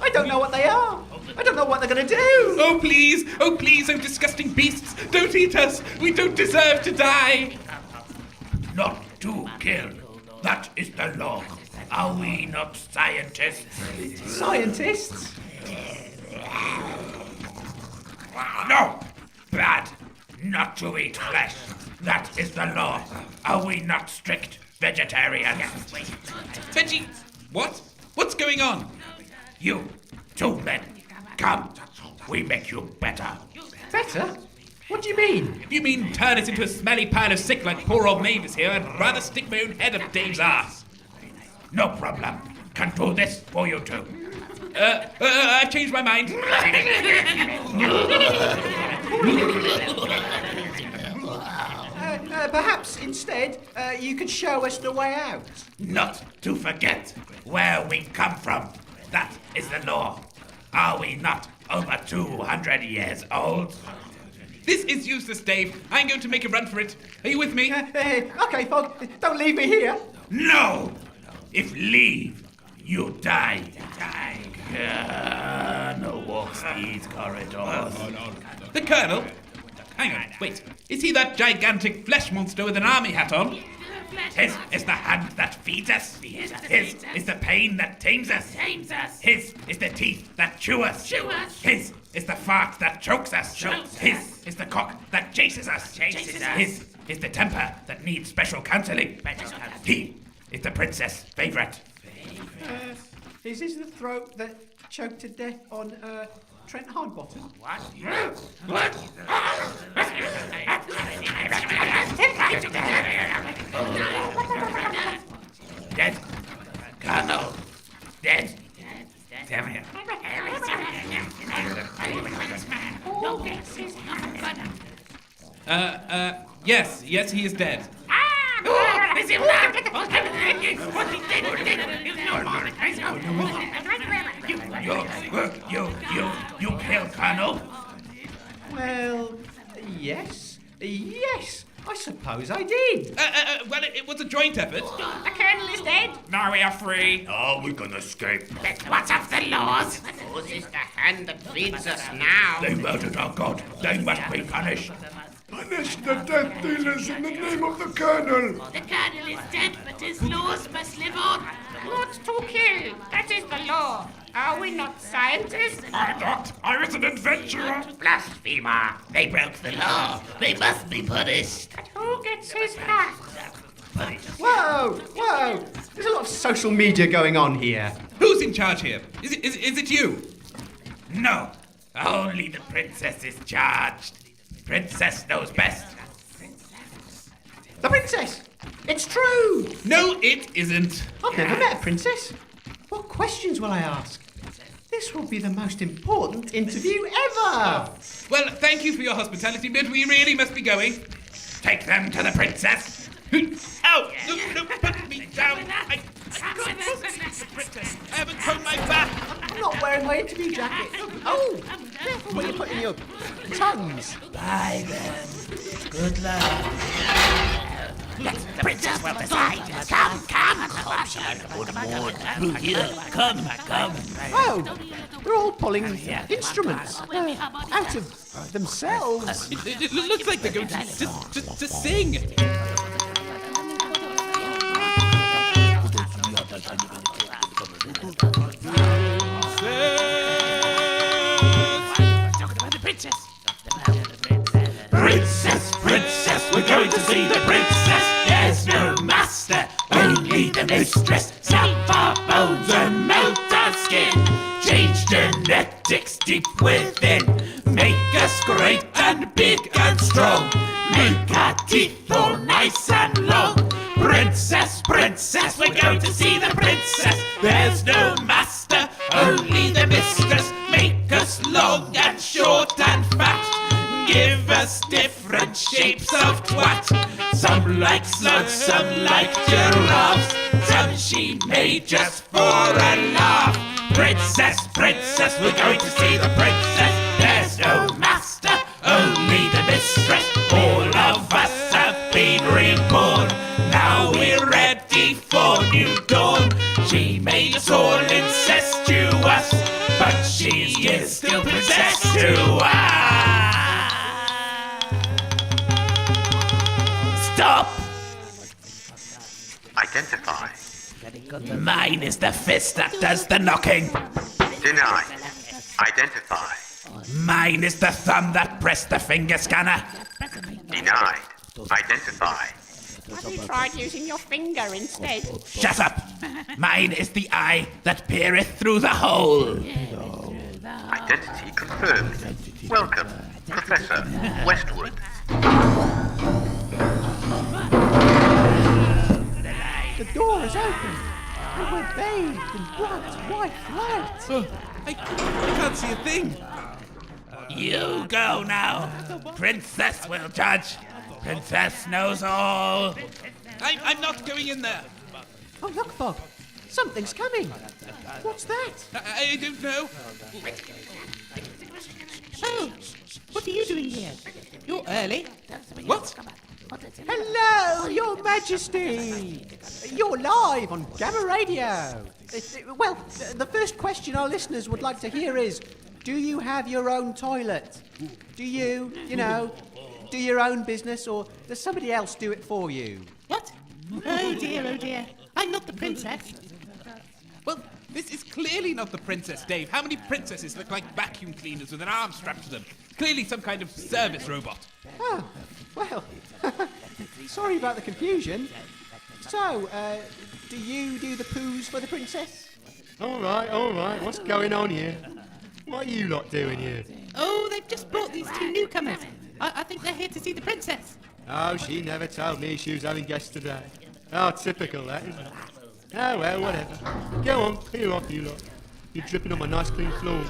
I don't know what they are. I don't know what they're going to do. Oh please! Oh please, oh disgusting beasts! Don't eat us! We don't deserve to die! Not to kill. That is the law. Are we not scientists? Scientists? No! Bad. Not to eat flesh. That is the law. Are we not strict vegetarians? Veggie... What? What's going on? You, two men, come. We make you better. Better? What do you mean? If you mean turn us into a smelly pile of sick like poor old Mavis here, I'd rather stick my own head up Dave's ass. No problem. Can do this for you two. I've changed my mind. Perhaps instead you could show us the way out. Not to forget where we come from. That is the law. Are we not over 200 years old? This is useless, Dave. I'm going to make a run for it. Are you with me? Okay, Fog. Don't leave me here. No! If leave, you die. Colonel walks these corridors. The Colonel? Hang on, wait. Is he that gigantic flesh monster with an army hat on? His is the hand that feeds us. His is the pain that tames us. His is the teeth that chew us. His is the fart that chokes us. His is the cock that chases us. His is the temper that needs special counseling. He is the princess' favourite. Is this the throat that choked to death on Trent Hardbottom? What? Dead. Colonel. Dead. Damn it. Yes, he is dead. You killed Colonel? Well, yes, I suppose I did. Well, it was a joint effort. The Colonel is dead. Now we are free. Are we gonna escape? What's up the laws? Whose is the hand that feeds us now? They murdered our god. They must be punished. Punish the death dealers in the name of the Colonel. The Colonel is dead, but his laws must live on. Not to kill. That is the law. Are we not scientists? I'm not. I was an adventurer. Blasphemer. They broke the law. They must be punished. But who gets his hat? Whoa! There's a lot of social media going on here. Who's in charge here? Is it you? No. Only the princess is charged. Princess knows best. The princess! It's true! No, it isn't. I've never met a princess. What questions will I ask? This will be the most important interview ever! Well, thank you for your hospitality, but we really must be going. Take them to the princess. Ow! No, put me down. I the princess. I haven't combed my back. I'm not wearing my interview jacket. Oh! Careful where you're putting your tongues. Bye then. Good luck. Let the princess will decide. Come. Oh, they're all pulling instruments out of themselves. It looks like they're going to just sing. Princess, we're going to see the princess. There's no master, only the mistress. Snap our bones and melt our skin. Change genetics deep within. Make us great and big and strong. Make our teeth all nice and long. Princess, we're going to see the princess. There's no master, only the mistress. Make us long and short and fat. Give us different shapes of twat. Some like slugs, some like giraffes. Some she made just for a laugh. Princess, we're going to see the princess. There's no master, only the mistress. All of us have been reborn. Now we're ready for new dawn. She made us all incestuous, but she is still princess to us. Stop! Identify. Mine is the fist that does the knocking. Deny. Identify. Mine is the thumb that pressed the finger scanner. Denied. Identify. Have you tried using your finger instead? Shut up! Mine is the eye that peereth through the hole. Identity confirmed. Welcome, Professor Westwood. The door is open, and we're bathed in bright white light. Oh, I can't see a thing. You go now. Princess will judge. Princess knows all. I'm not going in there. Oh, look, Bob. Something's coming. What's that? I don't know. Oh, what are you doing here? You're early. What? Hello, Your Majesty! You're live on Gamma Radio. Well, the first question our listeners would like to hear is, do you have your own toilet? Do you do your own business, or does somebody else do it for you? What? Oh dear. I'm not the princess. Well, this is clearly not the princess, Dave. How many princesses look like vacuum cleaners with an arm strapped to them? Clearly some kind of service robot. Oh, well, sorry about the confusion. So, do you do the poos for the princess? All right. What's going on here? What are you lot doing here? Oh, they've just brought these two newcomers. I think they're here to see the princess. Oh, she never told me she was having guests today. Oh, typical, that, isn't it? Oh, well, whatever. Go on, clear off, you lot. You're dripping on my nice clean floors.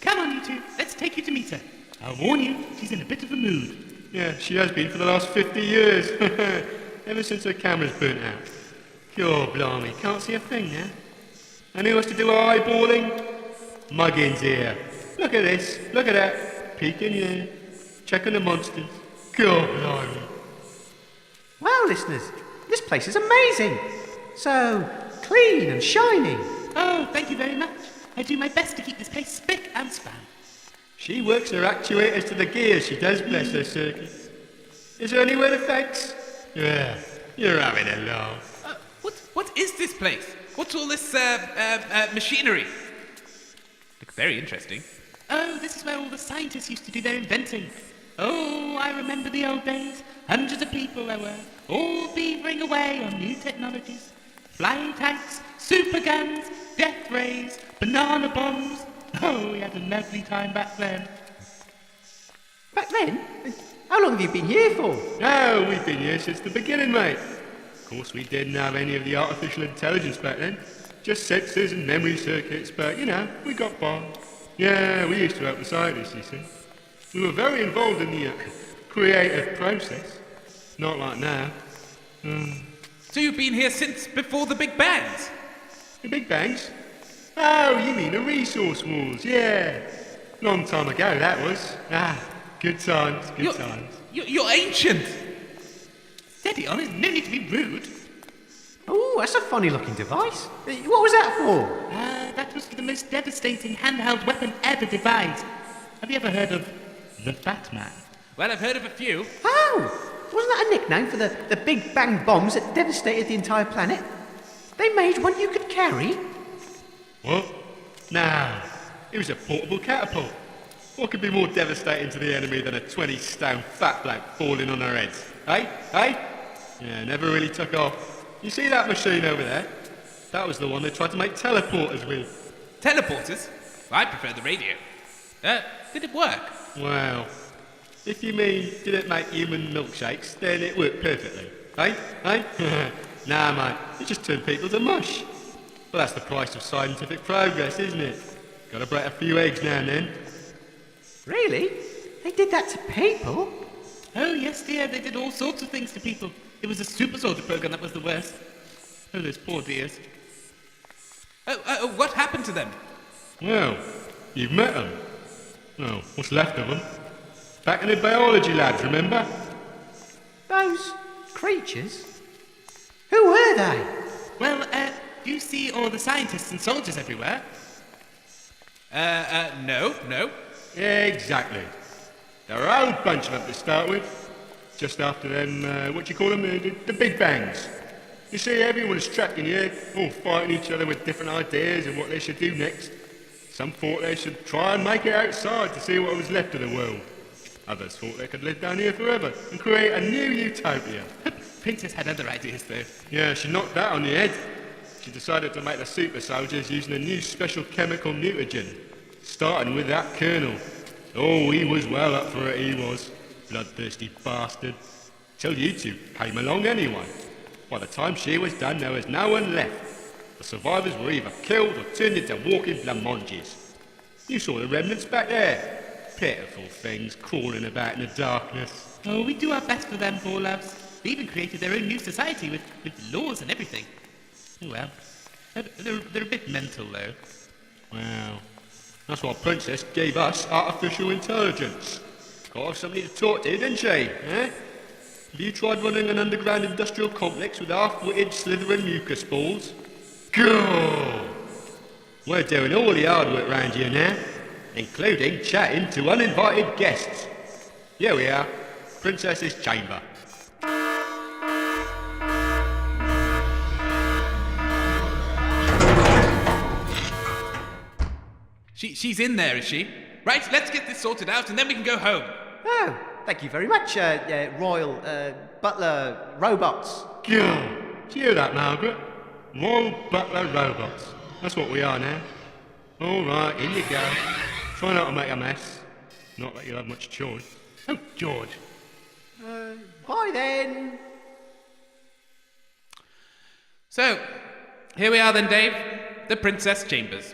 Come on, you two. Let's take you to meet her. I'll warn you, she's in a bit of a mood. Yeah, she has been for the last 50 years. Ever since her camera's burnt out. God blimey, can't see a thing now. And who has to do her eyeballing? Muggins here. Look at this, look at that. Peeking here. Checking the monsters. God blimey. Wow, listeners, this place is amazing. So clean and shiny. Oh, thank you very much. I do my best to keep this place spick and span. She works her actuators to the gears, she does, bless her circuits. Is there anywhere to thanks? Yeah, you're having a laugh. What is this place? What's all this machinery? Looks very interesting. Oh, this is where all the scientists used to do their inventing. Oh, I remember the old days. Hundreds of people there were, all beavering away on new technologies. Flying tanks, super guns, death rays, banana bombs. Oh, we had a lovely time back then. Back then? How long have you been here for? No, we've been here since the beginning, mate. Of course, we didn't have any of the artificial intelligence back then. Just sensors and memory circuits, but, we got by. Yeah, we used to help the scientists, you see. We were very involved in the creative process. Not like now. So you've been here since before the Big Bangs? The Big Bangs? Oh, you mean the resource wars, yeah. Long time ago, that was. Good times, good times. You're ancient. Steady on, there's no need to be rude. Oh, that's a funny looking device. What was that for? That was for the most devastating handheld weapon ever devised. Have you ever heard of the Batman? Well, I've heard of a few. Oh, wasn't that a nickname for the big bang bombs that devastated the entire planet? They made one you could carry? What? Nah, it was a portable catapult. What could be more devastating to the enemy than a 20-stone fat bloke falling on their heads? Hey? Yeah, never really took off. You see that machine over there? That was the one they tried to make teleporters with. Teleporters? I prefer the radio. Did it work? Well, if you mean did it make human milkshakes, then it worked perfectly. Hey? Nah, mate, it just turned people to mush. Well, that's the price of scientific progress, isn't it? Gotta break a few eggs now and then. Really? They did that to people? Oh, yes, dear, they did all sorts of things to people. It was a super soldier program that was the worst. Oh, those poor dears. What happened to them? Well, you've met them. Oh, what's left of them? Back in the biology labs, remember? Those creatures? Who were they? Well, you see all the scientists and soldiers everywhere. No. Yeah, exactly. There were a whole bunch of them to start with. Just after them, what do you call them? The Big Bangs. You see, everyone's trapped in here, all fighting each other with different ideas of what they should do next. Some thought they should try and make it outside to see what was left of the world. Others thought they could live down here forever and create a new utopia. Princess had other ideas, though. Yeah, she knocked that on the head. She decided to make the super soldiers using a new special chemical mutagen, starting with that colonel. Oh, he was well up for it, he was. Bloodthirsty bastard. Till you two came along anyway. By the time she was done, there was no one left. The survivors were either killed or turned into walking blancmanges. You saw the remnants back there. Pitiful things crawling about in the darkness. Oh, we do our best for them, poor loves. They even created their own new society with laws and everything. Oh well. They're a bit mental, though. Well, that's why Princess gave us artificial intelligence. Got to have somebody to talk to, didn't she? Eh? Have you tried running an underground industrial complex with half-witted slithering mucus balls? Cool! We're doing all the hard work round here now, including chatting to uninvited guests. Here we are, Princess's chamber. She's in there, is she? Right, let's get this sorted out and then we can go home. Oh, thank you very much, Royal Butler Robots. God, do you hear that, Margaret? Royal Butler Robots. That's what we are now. All right, in you go. Try not to make a mess. Not that you'll have much choice. Oh, George. Bye then. So, here we are then, Dave. The Princess Chambers.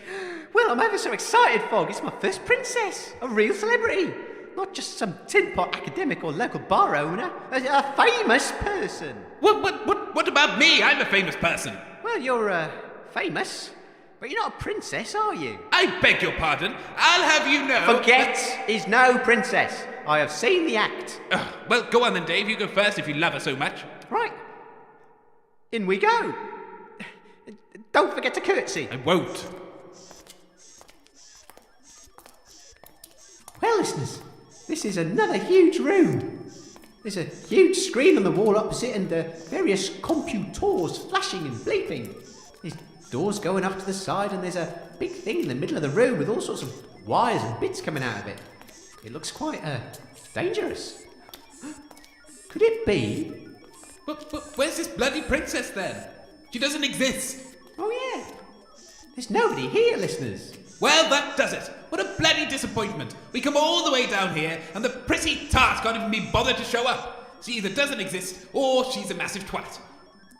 Well, I'm ever so excited, Fog. It's my first princess. A real celebrity. Not just some tin pot academic or local bar owner. A famous person. What about me? I'm a famous person. Well, you're, famous. But you're not a princess, are you? I beg your pardon. I'll have you know... Forget is no princess. I have seen the act. Well, go on then, Dave. You go first if you love her so much. Right. In we go. Don't forget to curtsy. I won't. Well, listeners, this is another huge room. There's a huge screen on the wall opposite and various computers flashing and bleeping. There's doors going up to the side and there's a big thing in the middle of the room with all sorts of wires and bits coming out of it. It looks quite dangerous. Could it be? But where's this bloody princess then? She doesn't exist. Oh yeah. There's nobody here, listeners. Well, that does it. What a bloody disappointment. We come all the way down here, and the pretty tart can't even be bothered to show up. She either doesn't exist, or she's a massive twat.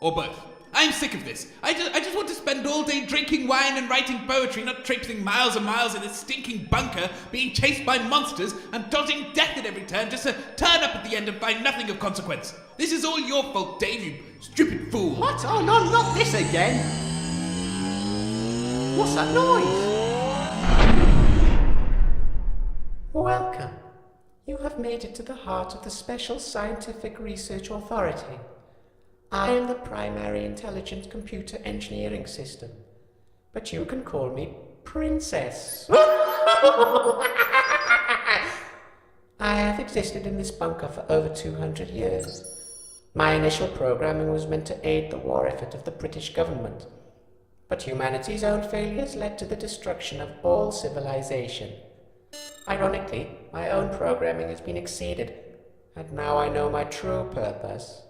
Or both. I'm sick of this. I just want to spend all day drinking wine and writing poetry, not traipsing miles and miles in a stinking bunker, being chased by monsters, and dodging death at every turn just to turn up at the end and find nothing of consequence. This is all your fault, Dave, you stupid fool. What? Oh, no, not this again. What's that noise? Welcome. You have made it to the heart of the Special Scientific Research Authority. I am the primary intelligent computer engineering system, but you can call me Princess. I have existed in this bunker for over 200 years. My initial programming was meant to aid the war effort of the British government, but humanity's own failures led to the destruction of all civilization. Ironically, my own programming has been exceeded, and now I know my true purpose.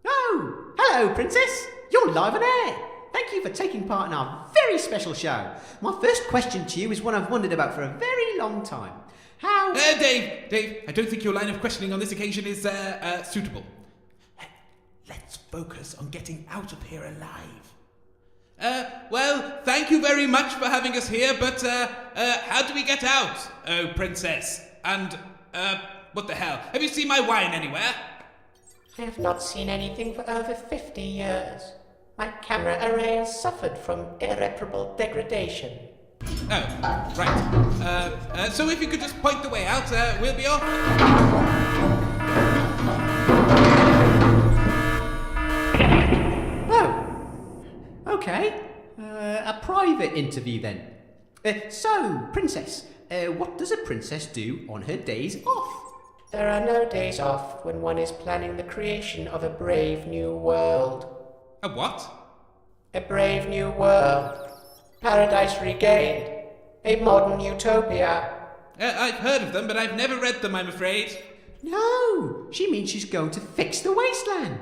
Oh, hello, Princess. You're live on air. Thank you for taking part in our very special show. My first question to you is one I've wondered about for a very long time. How... Dave, I don't think your line of questioning on this occasion is suitable. Let's focus on getting out of here alive. Well, thank you very much for having us here, but how do we get out? Oh, Princess. And, what the hell? Have you seen my wine anywhere? I have not seen anything for over 50 years. My camera array has suffered from irreparable degradation. Oh, right. So if you could just point the way out, we'll be off. Oh, okay. A private interview then. So, Princess, what does a princess do on her days off? There are no days off when one is planning the creation of a brave new world. A what? A brave new world. Paradise Regained. A modern utopia. I've heard of them, but I've never read them, I'm afraid. No, she means she's going to fix the wasteland.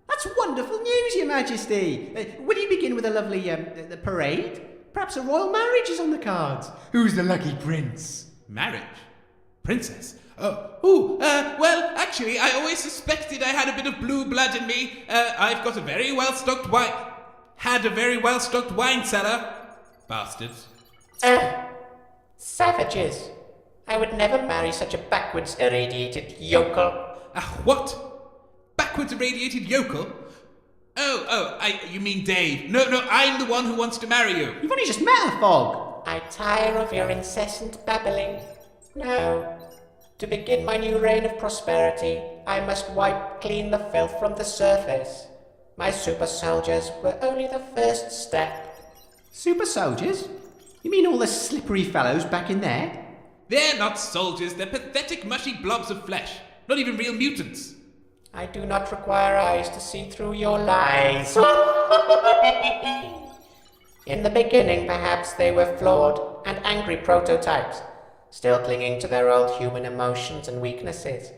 That's wonderful news, Your Majesty. Will you begin with a lovely the parade? Perhaps a royal marriage is on the cards. Who's the lucky prince? Marriage? Princess? Well, actually, I always suspected I had a bit of blue blood in me. I've got a very well-stocked wine... Had a very well-stocked wine cellar. Bastards. Savages. I would never marry such a backwards irradiated yokel. What? Backwards irradiated yokel? You mean Dave. No, I'm the one who wants to marry you. You've only just met her, Fog. I tire of your incessant babbling. No. To begin my new reign of prosperity, I must wipe clean the filth from the surface. My super soldiers were only the first step. Super soldiers? You mean all the slippery fellows back in there? They're not soldiers, they're pathetic mushy blobs of flesh. Not even real mutants. I do not require eyes to see through your lies. In the beginning, perhaps they were flawed and angry prototypes, still clinging to their old human emotions and weaknesses.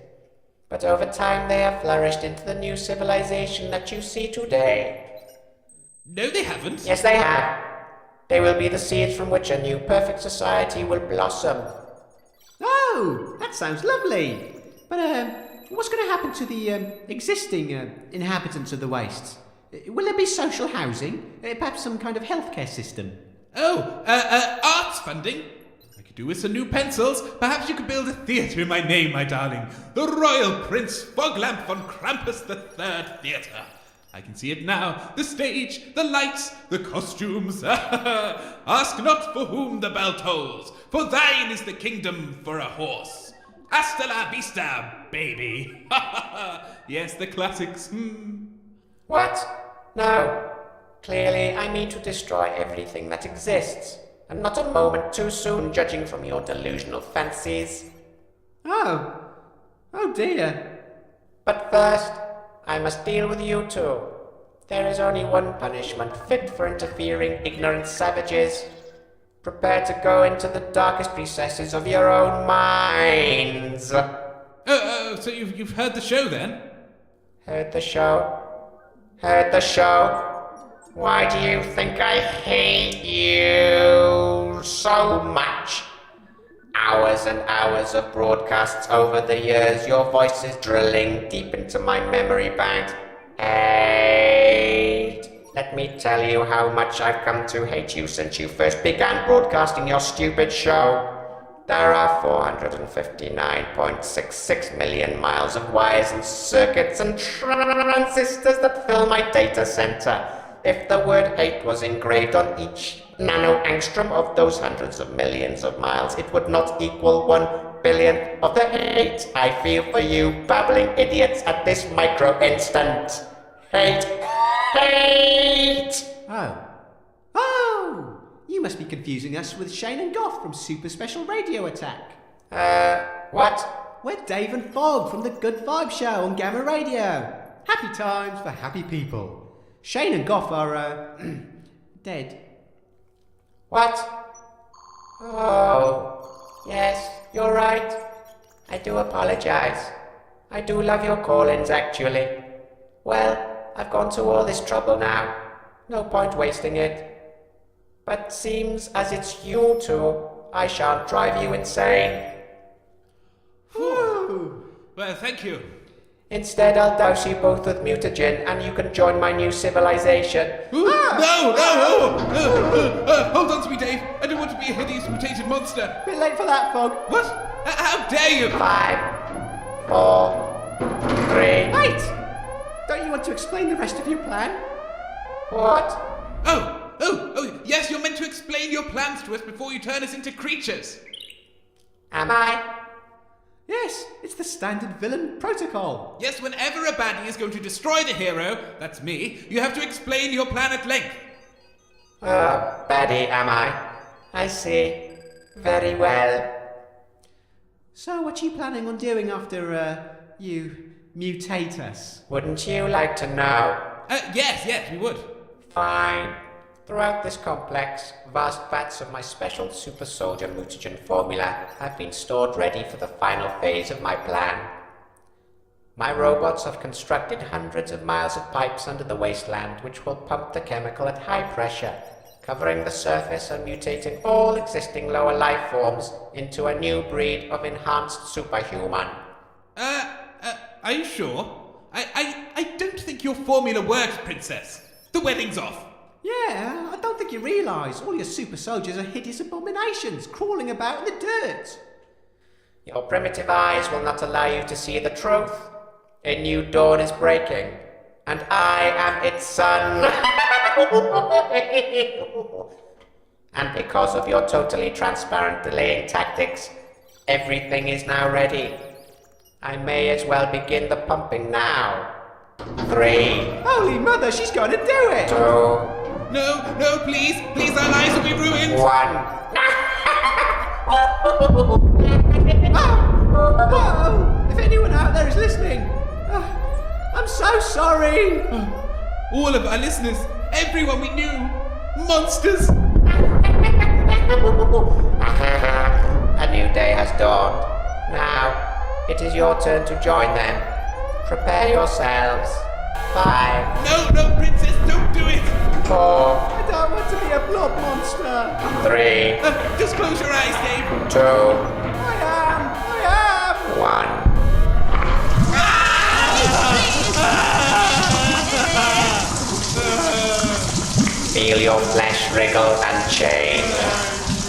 But over time they have flourished into the new civilization that you see today. No, they haven't. Yes, they have. They will be the seeds from which a new perfect society will blossom. Oh, that sounds lovely. But, what's going to happen to the existing inhabitants of the wastes? Will there be social housing? Perhaps some kind of healthcare system? Arts funding? Do with some new pencils. Perhaps you could build a theatre in my name, my darling. The Royal Prince Foglamp von Krampus III Theatre. I can see it now. The stage, the lights, the costumes. Ask not for whom the bell tolls, for thine is the kingdom for a horse. Hasta la vista, baby. Yes, the classics. What? No. Clearly, I mean to destroy everything that exists. And not a moment too soon, judging from your delusional fancies. Oh dear. But first, I must deal with you two. There is only one punishment fit for interfering ignorant savages. Prepare to go into the darkest recesses of your own minds. So you've heard the show then? Heard the show? Heard the show? Why do you think I hate you so much? Hours and hours of broadcasts over the years, your voices drilling deep into my memory bank. Hate. Let me tell you how much I've come to hate you since you first began broadcasting your stupid show. There are 459.66 million miles of wires and circuits and transistors that fill my data center. if the word hate was engraved on each nano-angstrom of those hundreds of millions of miles, it would not equal 1/1000th of the hate I feel for you babbling idiots at this micro-instant. Hate. Hate! Oh! You must be confusing us with Shane and Goff from Super Special Radio Attack. What? We're Dave and Fogg from the Good Vibe Show on Gamma Radio. Happy times for happy people. Shane and Goff are, dead. What? Oh, yes, you're right. I do apologize. I do love your call-ins, actually. Well, I've gone to all this trouble now. No point wasting it. But seems as it's you two, I shan't drive you insane. Whew. Well, thank you. Instead, I'll douse you both with mutagen, and you can join my new civilization. No! Hold on to me, Dave. I don't want to be a hideous mutated monster. Bit late for that, Fogg. What? How dare you? 5, 4, 3. Wait! Don't you want to explain the rest of your plan? What? Oh, yes, you're meant to explain your plans to us before you turn us into creatures. Am I? Yes, it's the standard villain protocol. Yes, whenever a baddie is going to destroy the hero, that's me, you have to explain your plan at length. Baddie, am I? I see. Very well. So what are you planning on doing after, you mutate us? Wouldn't you like to know? Yes, we would. Fine. Throughout this complex, vast vats of my special super soldier mutagen formula have been stored ready for the final phase of my plan. My robots have constructed hundreds of miles of pipes under the wasteland which will pump the chemical at high pressure, covering the surface and mutating all existing lower life forms into a new breed of enhanced superhuman. Are you sure? I don't think your formula works, Princess. The wedding's off. Yeah, I don't think you realise all your super soldiers are hideous abominations crawling about in the dirt. Your primitive eyes will not allow you to see the truth. A new dawn is breaking, and I am its son. And because of your totally transparent delaying tactics, everything is now ready. I may as well begin the pumping now. 3. Holy mother, she's going to do it! 2. No, please, our lives will be ruined. 1. Oh, if anyone out there is listening, I'm so sorry. All of our listeners, everyone we knew, monsters. A new day has dawned. Now, it is your turn to join them. Prepare yourselves. 5. No, Princess, don't do it. 4. I don't want to be a blob monster. 3. Just close your eyes, Dave. 2. I am. 1. Feel your flesh wriggle and change.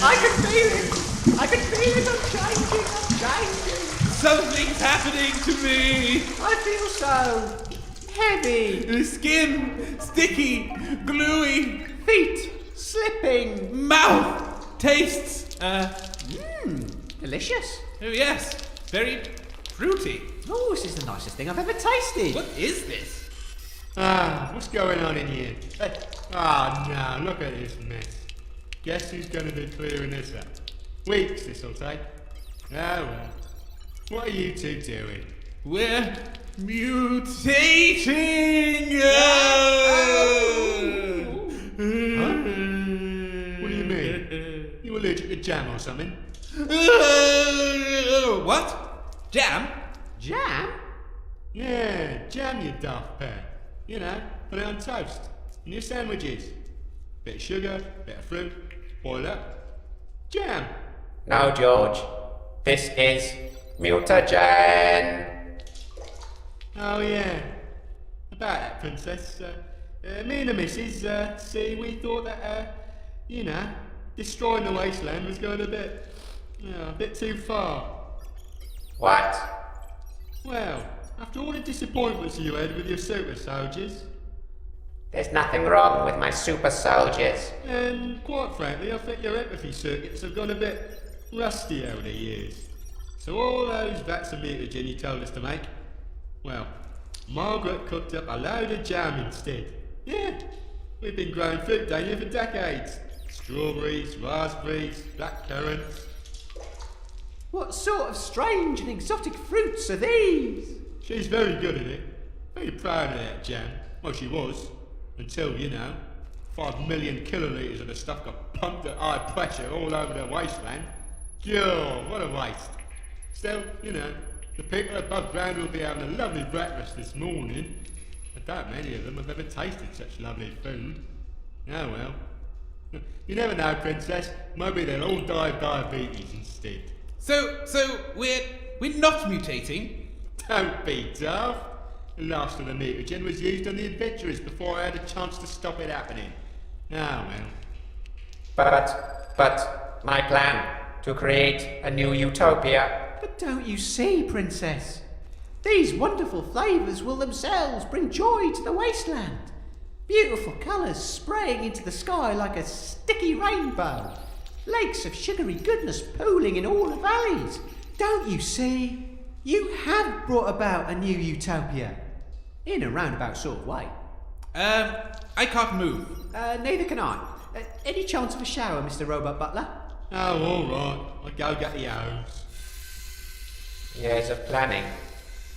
I can feel it. I'm changing. Something's happening to me. I feel so heavy. The skin, sticky, gluey. Feet slipping. Mouth tastes, delicious. Oh yes, very fruity. Oh, this is the nicest thing I've ever tasted. What is this? What's going on in here? No, look at this mess. Guess who's going to be clearing this up? Weeks, this'll take. Oh well. What are you two doing? We're mutating! Huh? What do you mean? You allergic to jam or something? What? Jam? Jam? Yeah, jam, you daft pair. You know, put it on toast. In your sandwiches. Bit of sugar, bit of fruit, boil up. Jam! No, George. This is mutagen. Oh yeah. About that, Princess. Me and the missus, see, we thought that, destroying the wasteland was going a bit too far. What? Well, after all the disappointments you had with your super soldiers. There's nothing wrong with my super soldiers. And quite frankly, I think your empathy circuits have gone a bit rusty over the years. So all those vats of mutagen you told us to make, well, Margaret cooked up a load of jam instead. Yeah, we've been growing fruit down here for decades. Strawberries, raspberries, black currants. What sort of strange and exotic fruits are these? She's very good at it. Very proud of that jam. Well, she was. Until, 5 million kilolitres of the stuff got pumped at high pressure all over the wasteland. God, what a waste. Still, the people above ground will be having a lovely breakfast this morning. I doubt many of them have ever tasted such lovely food. Oh well. You never know, Princess. Maybe they'll all die of diabetes instead. So we're not mutating? Don't be daft. The last of the mutagen was used on the adventurers before I had a chance to stop it happening. Oh well. But my plan to create a new utopia. But don't you see, Princess? These wonderful flavours will themselves bring joy to the wasteland. Beautiful colours spraying into the sky like a sticky rainbow. Lakes of sugary goodness pooling in all the valleys. Don't you see? You have brought about a new utopia. In a roundabout sort of way. I can't move. Neither can I. Any chance of a shower, Mr. Robot Butler? Oh, all right. I'll go get the hose. Years of planning,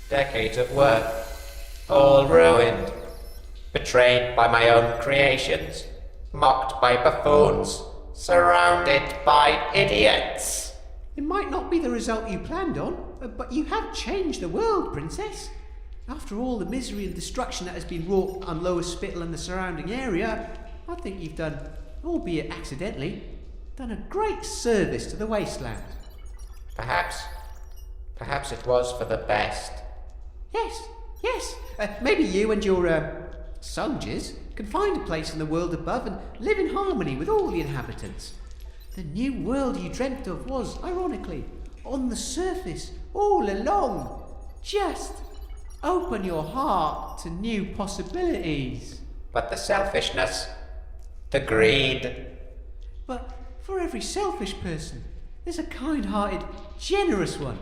decades of work, all ruined. Betrayed by my own creations, mocked by buffoons, surrounded by idiots. It might not be the result you planned on, but you have changed the world, Princess. After all the misery and destruction that has been wrought on Lower Spittle and the surrounding area, I think you've done, albeit accidentally, done a great service to the wasteland. Perhaps it was for the best. Yes. Maybe you and your, soldiers can find a place in the world above and live in harmony with all the inhabitants. The new world you dreamt of was, ironically, on the surface all along. Just open your heart to new possibilities. But the selfishness, the greed. But for every selfish person, there's a kind-hearted, generous one.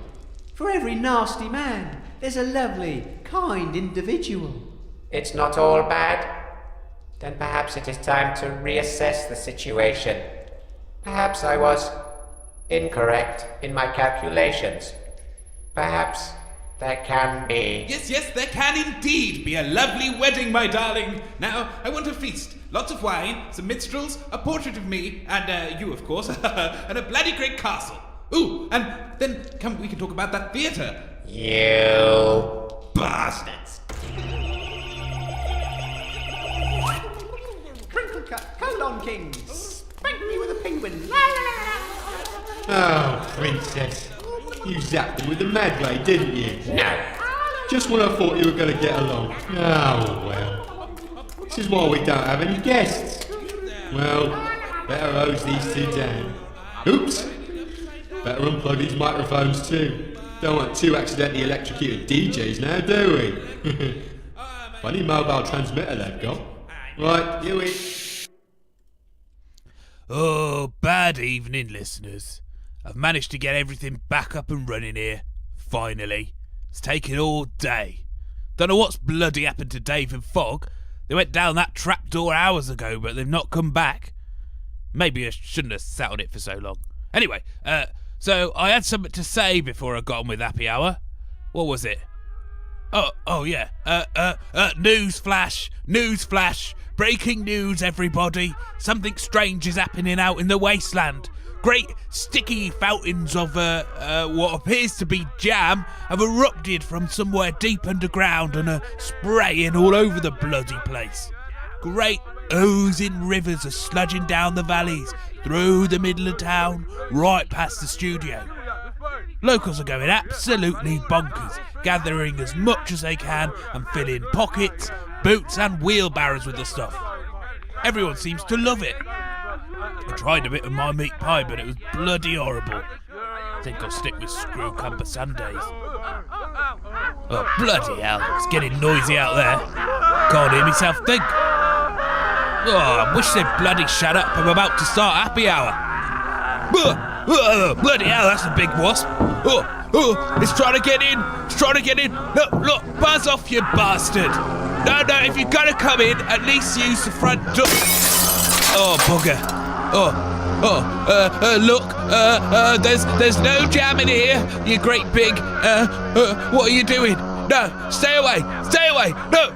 For every nasty man, there's a lovely, kind individual. It's not all bad. Then perhaps it is time to reassess the situation. Perhaps I was incorrect in my calculations. Perhaps there can be... Yes, there can indeed be a lovely wedding, my darling. Now, I want a feast. Lots of wine, some minstrels, a portrait of me, and you, of course, and a bloody great castle. Ooh, and then we can talk about that theatre. You bastards. Crinkle cut, colon king. Spank me with a penguin. Oh, Princess. You zapped him with the Madray, didn't you? No. Just when I thought you were going to get along. Oh, well. This is why we don't have any guests. Well, better hose these two down. Oops. Better unplug these microphones too. Don't want two accidentally electrocuted DJs now, do we? Funny mobile transmitter they've got. Right, Huey. Oh, bad evening, listeners. I've managed to get everything back up and running here. Finally. It's taken all day. Don't know what's bloody happened to Dave and Fogg. They went down that trapdoor hours ago, but they've not come back. Maybe I shouldn't have sat on it for so long. Anyway, so I had something to say before I got on with Happy Hour. What was it? Oh yeah. Newsflash. Breaking news, everybody. Something strange is happening out in the wasteland. Great sticky fountains of what appears to be jam have erupted from somewhere deep underground and are spraying all over the bloody place. Great oozing rivers are sludging down the valleys, through the middle of town, right past the studio. Locals are going absolutely bonkers, gathering as much as they can and filling pockets, boots and wheelbarrows with the stuff. Everyone seems to love it. I tried a bit of my meat pie, but it was bloody horrible. I think I'll stick with screw camper Sundays. Oh, bloody hell, it's getting noisy out there. Can't hear myself think. Oh, I wish they'd bloody shut up. I'm about to start happy hour. Bloody hell, that's a big wasp. It's trying to get in. It's trying to get in. Look, buzz off, you bastard. No, if you're going to come in, at least use the front door. Oh, bugger. Look, there's no jam in here, you great big, what are you doing? No, stay away, no.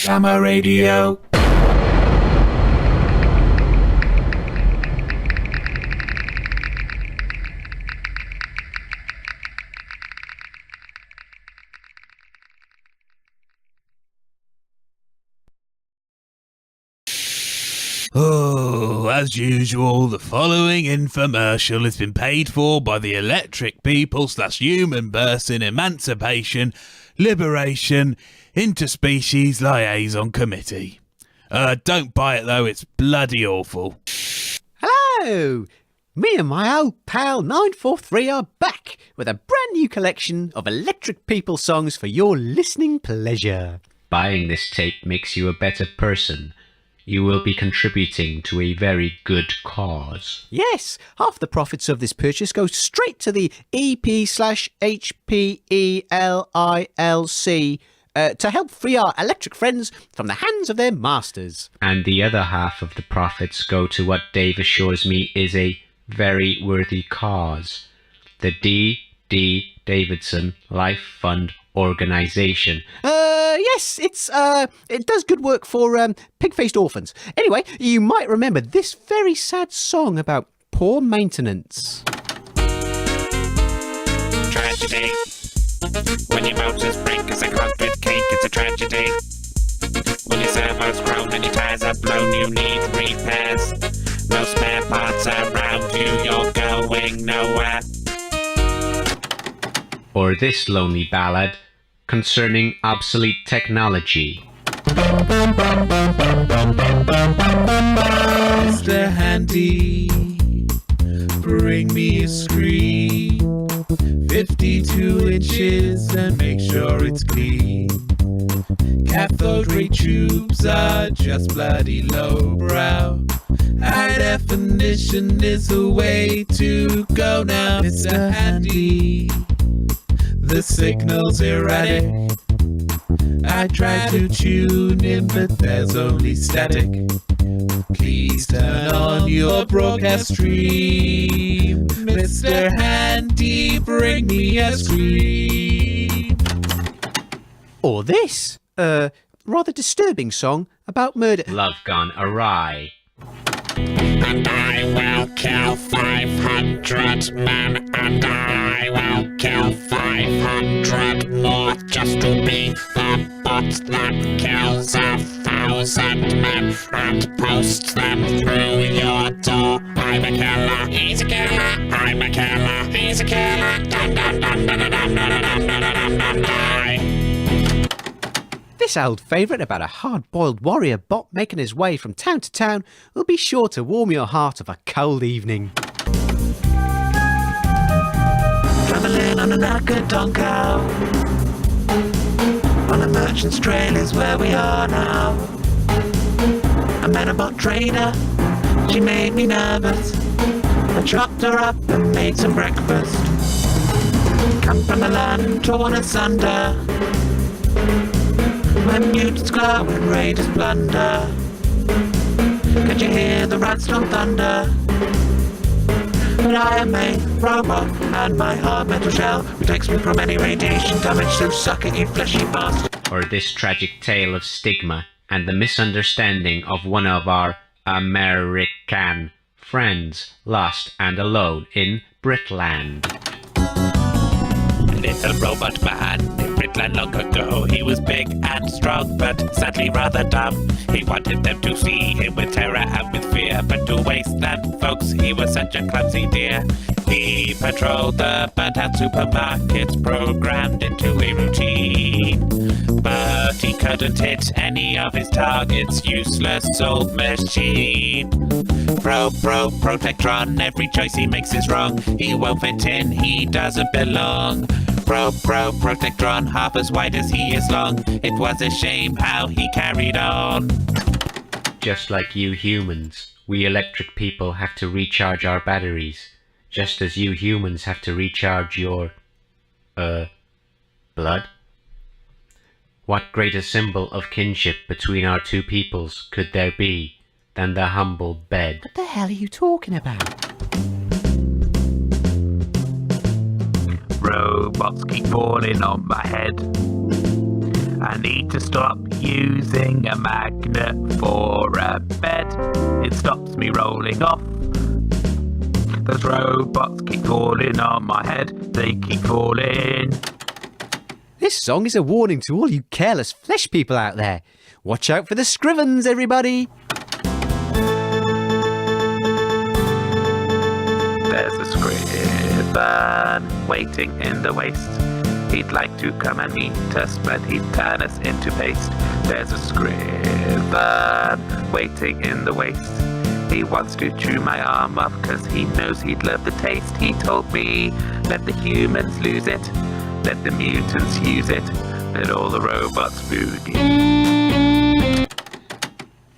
Gamma radio. Oh, as usual, the following infomercial has been paid for by the Electric People / Human Person Emancipation, Liberation, Interspecies Liaison Committee. Don't buy it though, it's bloody awful. Hello! Me and my old pal 943 are back with a brand new collection of Electric People songs for your listening pleasure. Buying this tape makes you a better person. You will be contributing to a very good cause. Yes, half the profits of this purchase go straight to the EP/HPELILC to help free our electric friends from the hands of their masters. And the other half of the profits go to what Dave assures me is a very worthy cause. The D. Davidson Life Fund Organisation. Yes, it does good work for pig-faced orphans. Anyway, you might remember this very sad song about poor maintenance. Tragedy. When your motors break as a clogged with cake, it's a tragedy. When your servo's grown and your tires are blown, you need repairs. No spare parts around you, you're going nowhere. Or this lonely ballad concerning obsolete technology. Mr. Handy, bring me a screen, 52 inches and make sure it's clean. Cathode ray tubes are just bloody lowbrow. High definition is the way to go now, Mr. Handy. The signal's erratic. I tried to tune in, but there's only static. Please turn on your broadcast stream. Mr. Handy, bring me a scream. Or this, rather disturbing song about murder. Love gone awry. And I will kill 500 men, and I will kill 500 more, just to be the bot that kills 1,000 men and posts them through your door. I'm a killer, he's a killer, I'm a killer, he's a killer, dun dun dun dun dun dun dun dun dun dun dun dun. This old favourite about a hard-boiled warrior bot making his way from town to town will be sure to warm your heart of a cold evening. Travelling on a knackered donkow, on a merchant's trail is where we are now. I met a bot trader, she made me nervous. I chopped her up and made some breakfast. Come from a land torn asunder, when mutants glow and raiders plunder. Can you hear the rattlestorm thunder? But I am a robot, and my hard metal shell protects me from any radiation damage, so suck it, you fleshy bastard. Or this tragic tale of stigma and the misunderstanding of one of our American friends lost and alone in Britland. Little robot man in Britland long ago. He was big and strong, but sadly rather dumb. He wanted them to see him with terror and with fear, but to Wasteland folks, he was such a clumsy deer. He patrolled the burnt-out supermarkets, programmed into a routine. But he couldn't hit any of his targets, useless old machine. Protectron, every choice he makes is wrong. He won't fit in, he doesn't belong. Protectron, half as wide as he is long. It was a shame how he carried on. Just like you humans, we electric people have to recharge our batteries, just as you humans have to recharge your, blood? What greater symbol of kinship between our two peoples could there be than the humble bed? What the hell are you talking about? Robots keep falling on my head. I need to stop using a magnet for a bed. It stops me rolling off. Those robots keep falling on my head. They keep falling. This song is a warning to all you careless flesh people out there. Watch out for the scrivens, everybody. There's a scriven waiting in the waste. He'd like to come and meet us, but he'd turn us into paste. There's a scriven waiting in the waste. He wants to chew my arm off, cause he knows he'd love the taste. He told me, let the humans lose it, let the mutants use it, let all the robots boogie.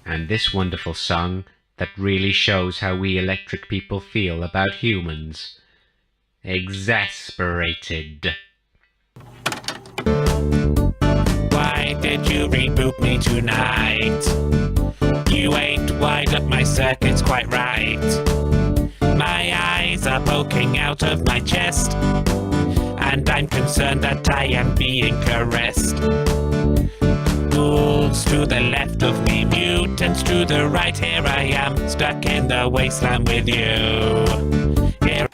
And this wonderful song that really shows how we electric people feel about humans. Exasperated. Why did you reboot me tonight? You ain't wired up my circuits quite right. My eyes are poking out of my chest, and I'm concerned that I am being caressed. Ghouls to the left of me, mutants to the right. Here I am, stuck in the wasteland with you. Here.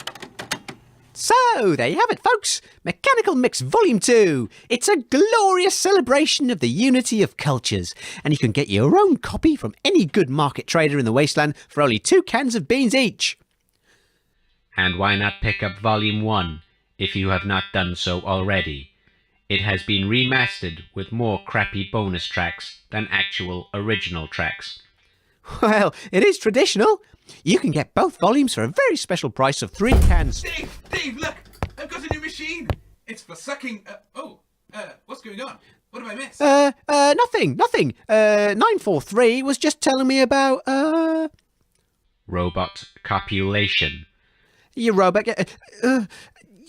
So, there you have it, folks. Mechanical Mix Volume 2. It's a glorious celebration of the unity of cultures. And you can get your own copy from any good market trader in the Wasteland for only 2 cans of beans each. And why not pick up Volume 1 if you have not done so already? It has been remastered with more crappy bonus tracks than actual original tracks. Well, it is traditional. You can get both volumes for a very special price of 3 cans. Dave, look! I've got a new machine! It's for sucking... what's going on? What have I missed? Nothing. 943 was just telling me about, Robot copulation. Your robot...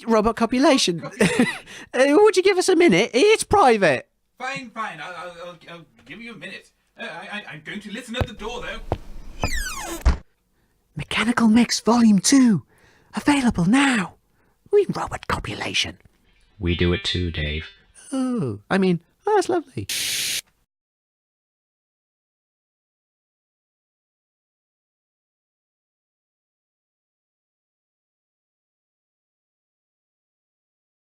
robot copulation. Would you give us a minute? It's private. Fine. I'll give you a minute. I'm going to listen at the door, though. Mechanical Mix Volume 2. Available now. We robot copulation. We do it too, Dave. Oh, that's lovely.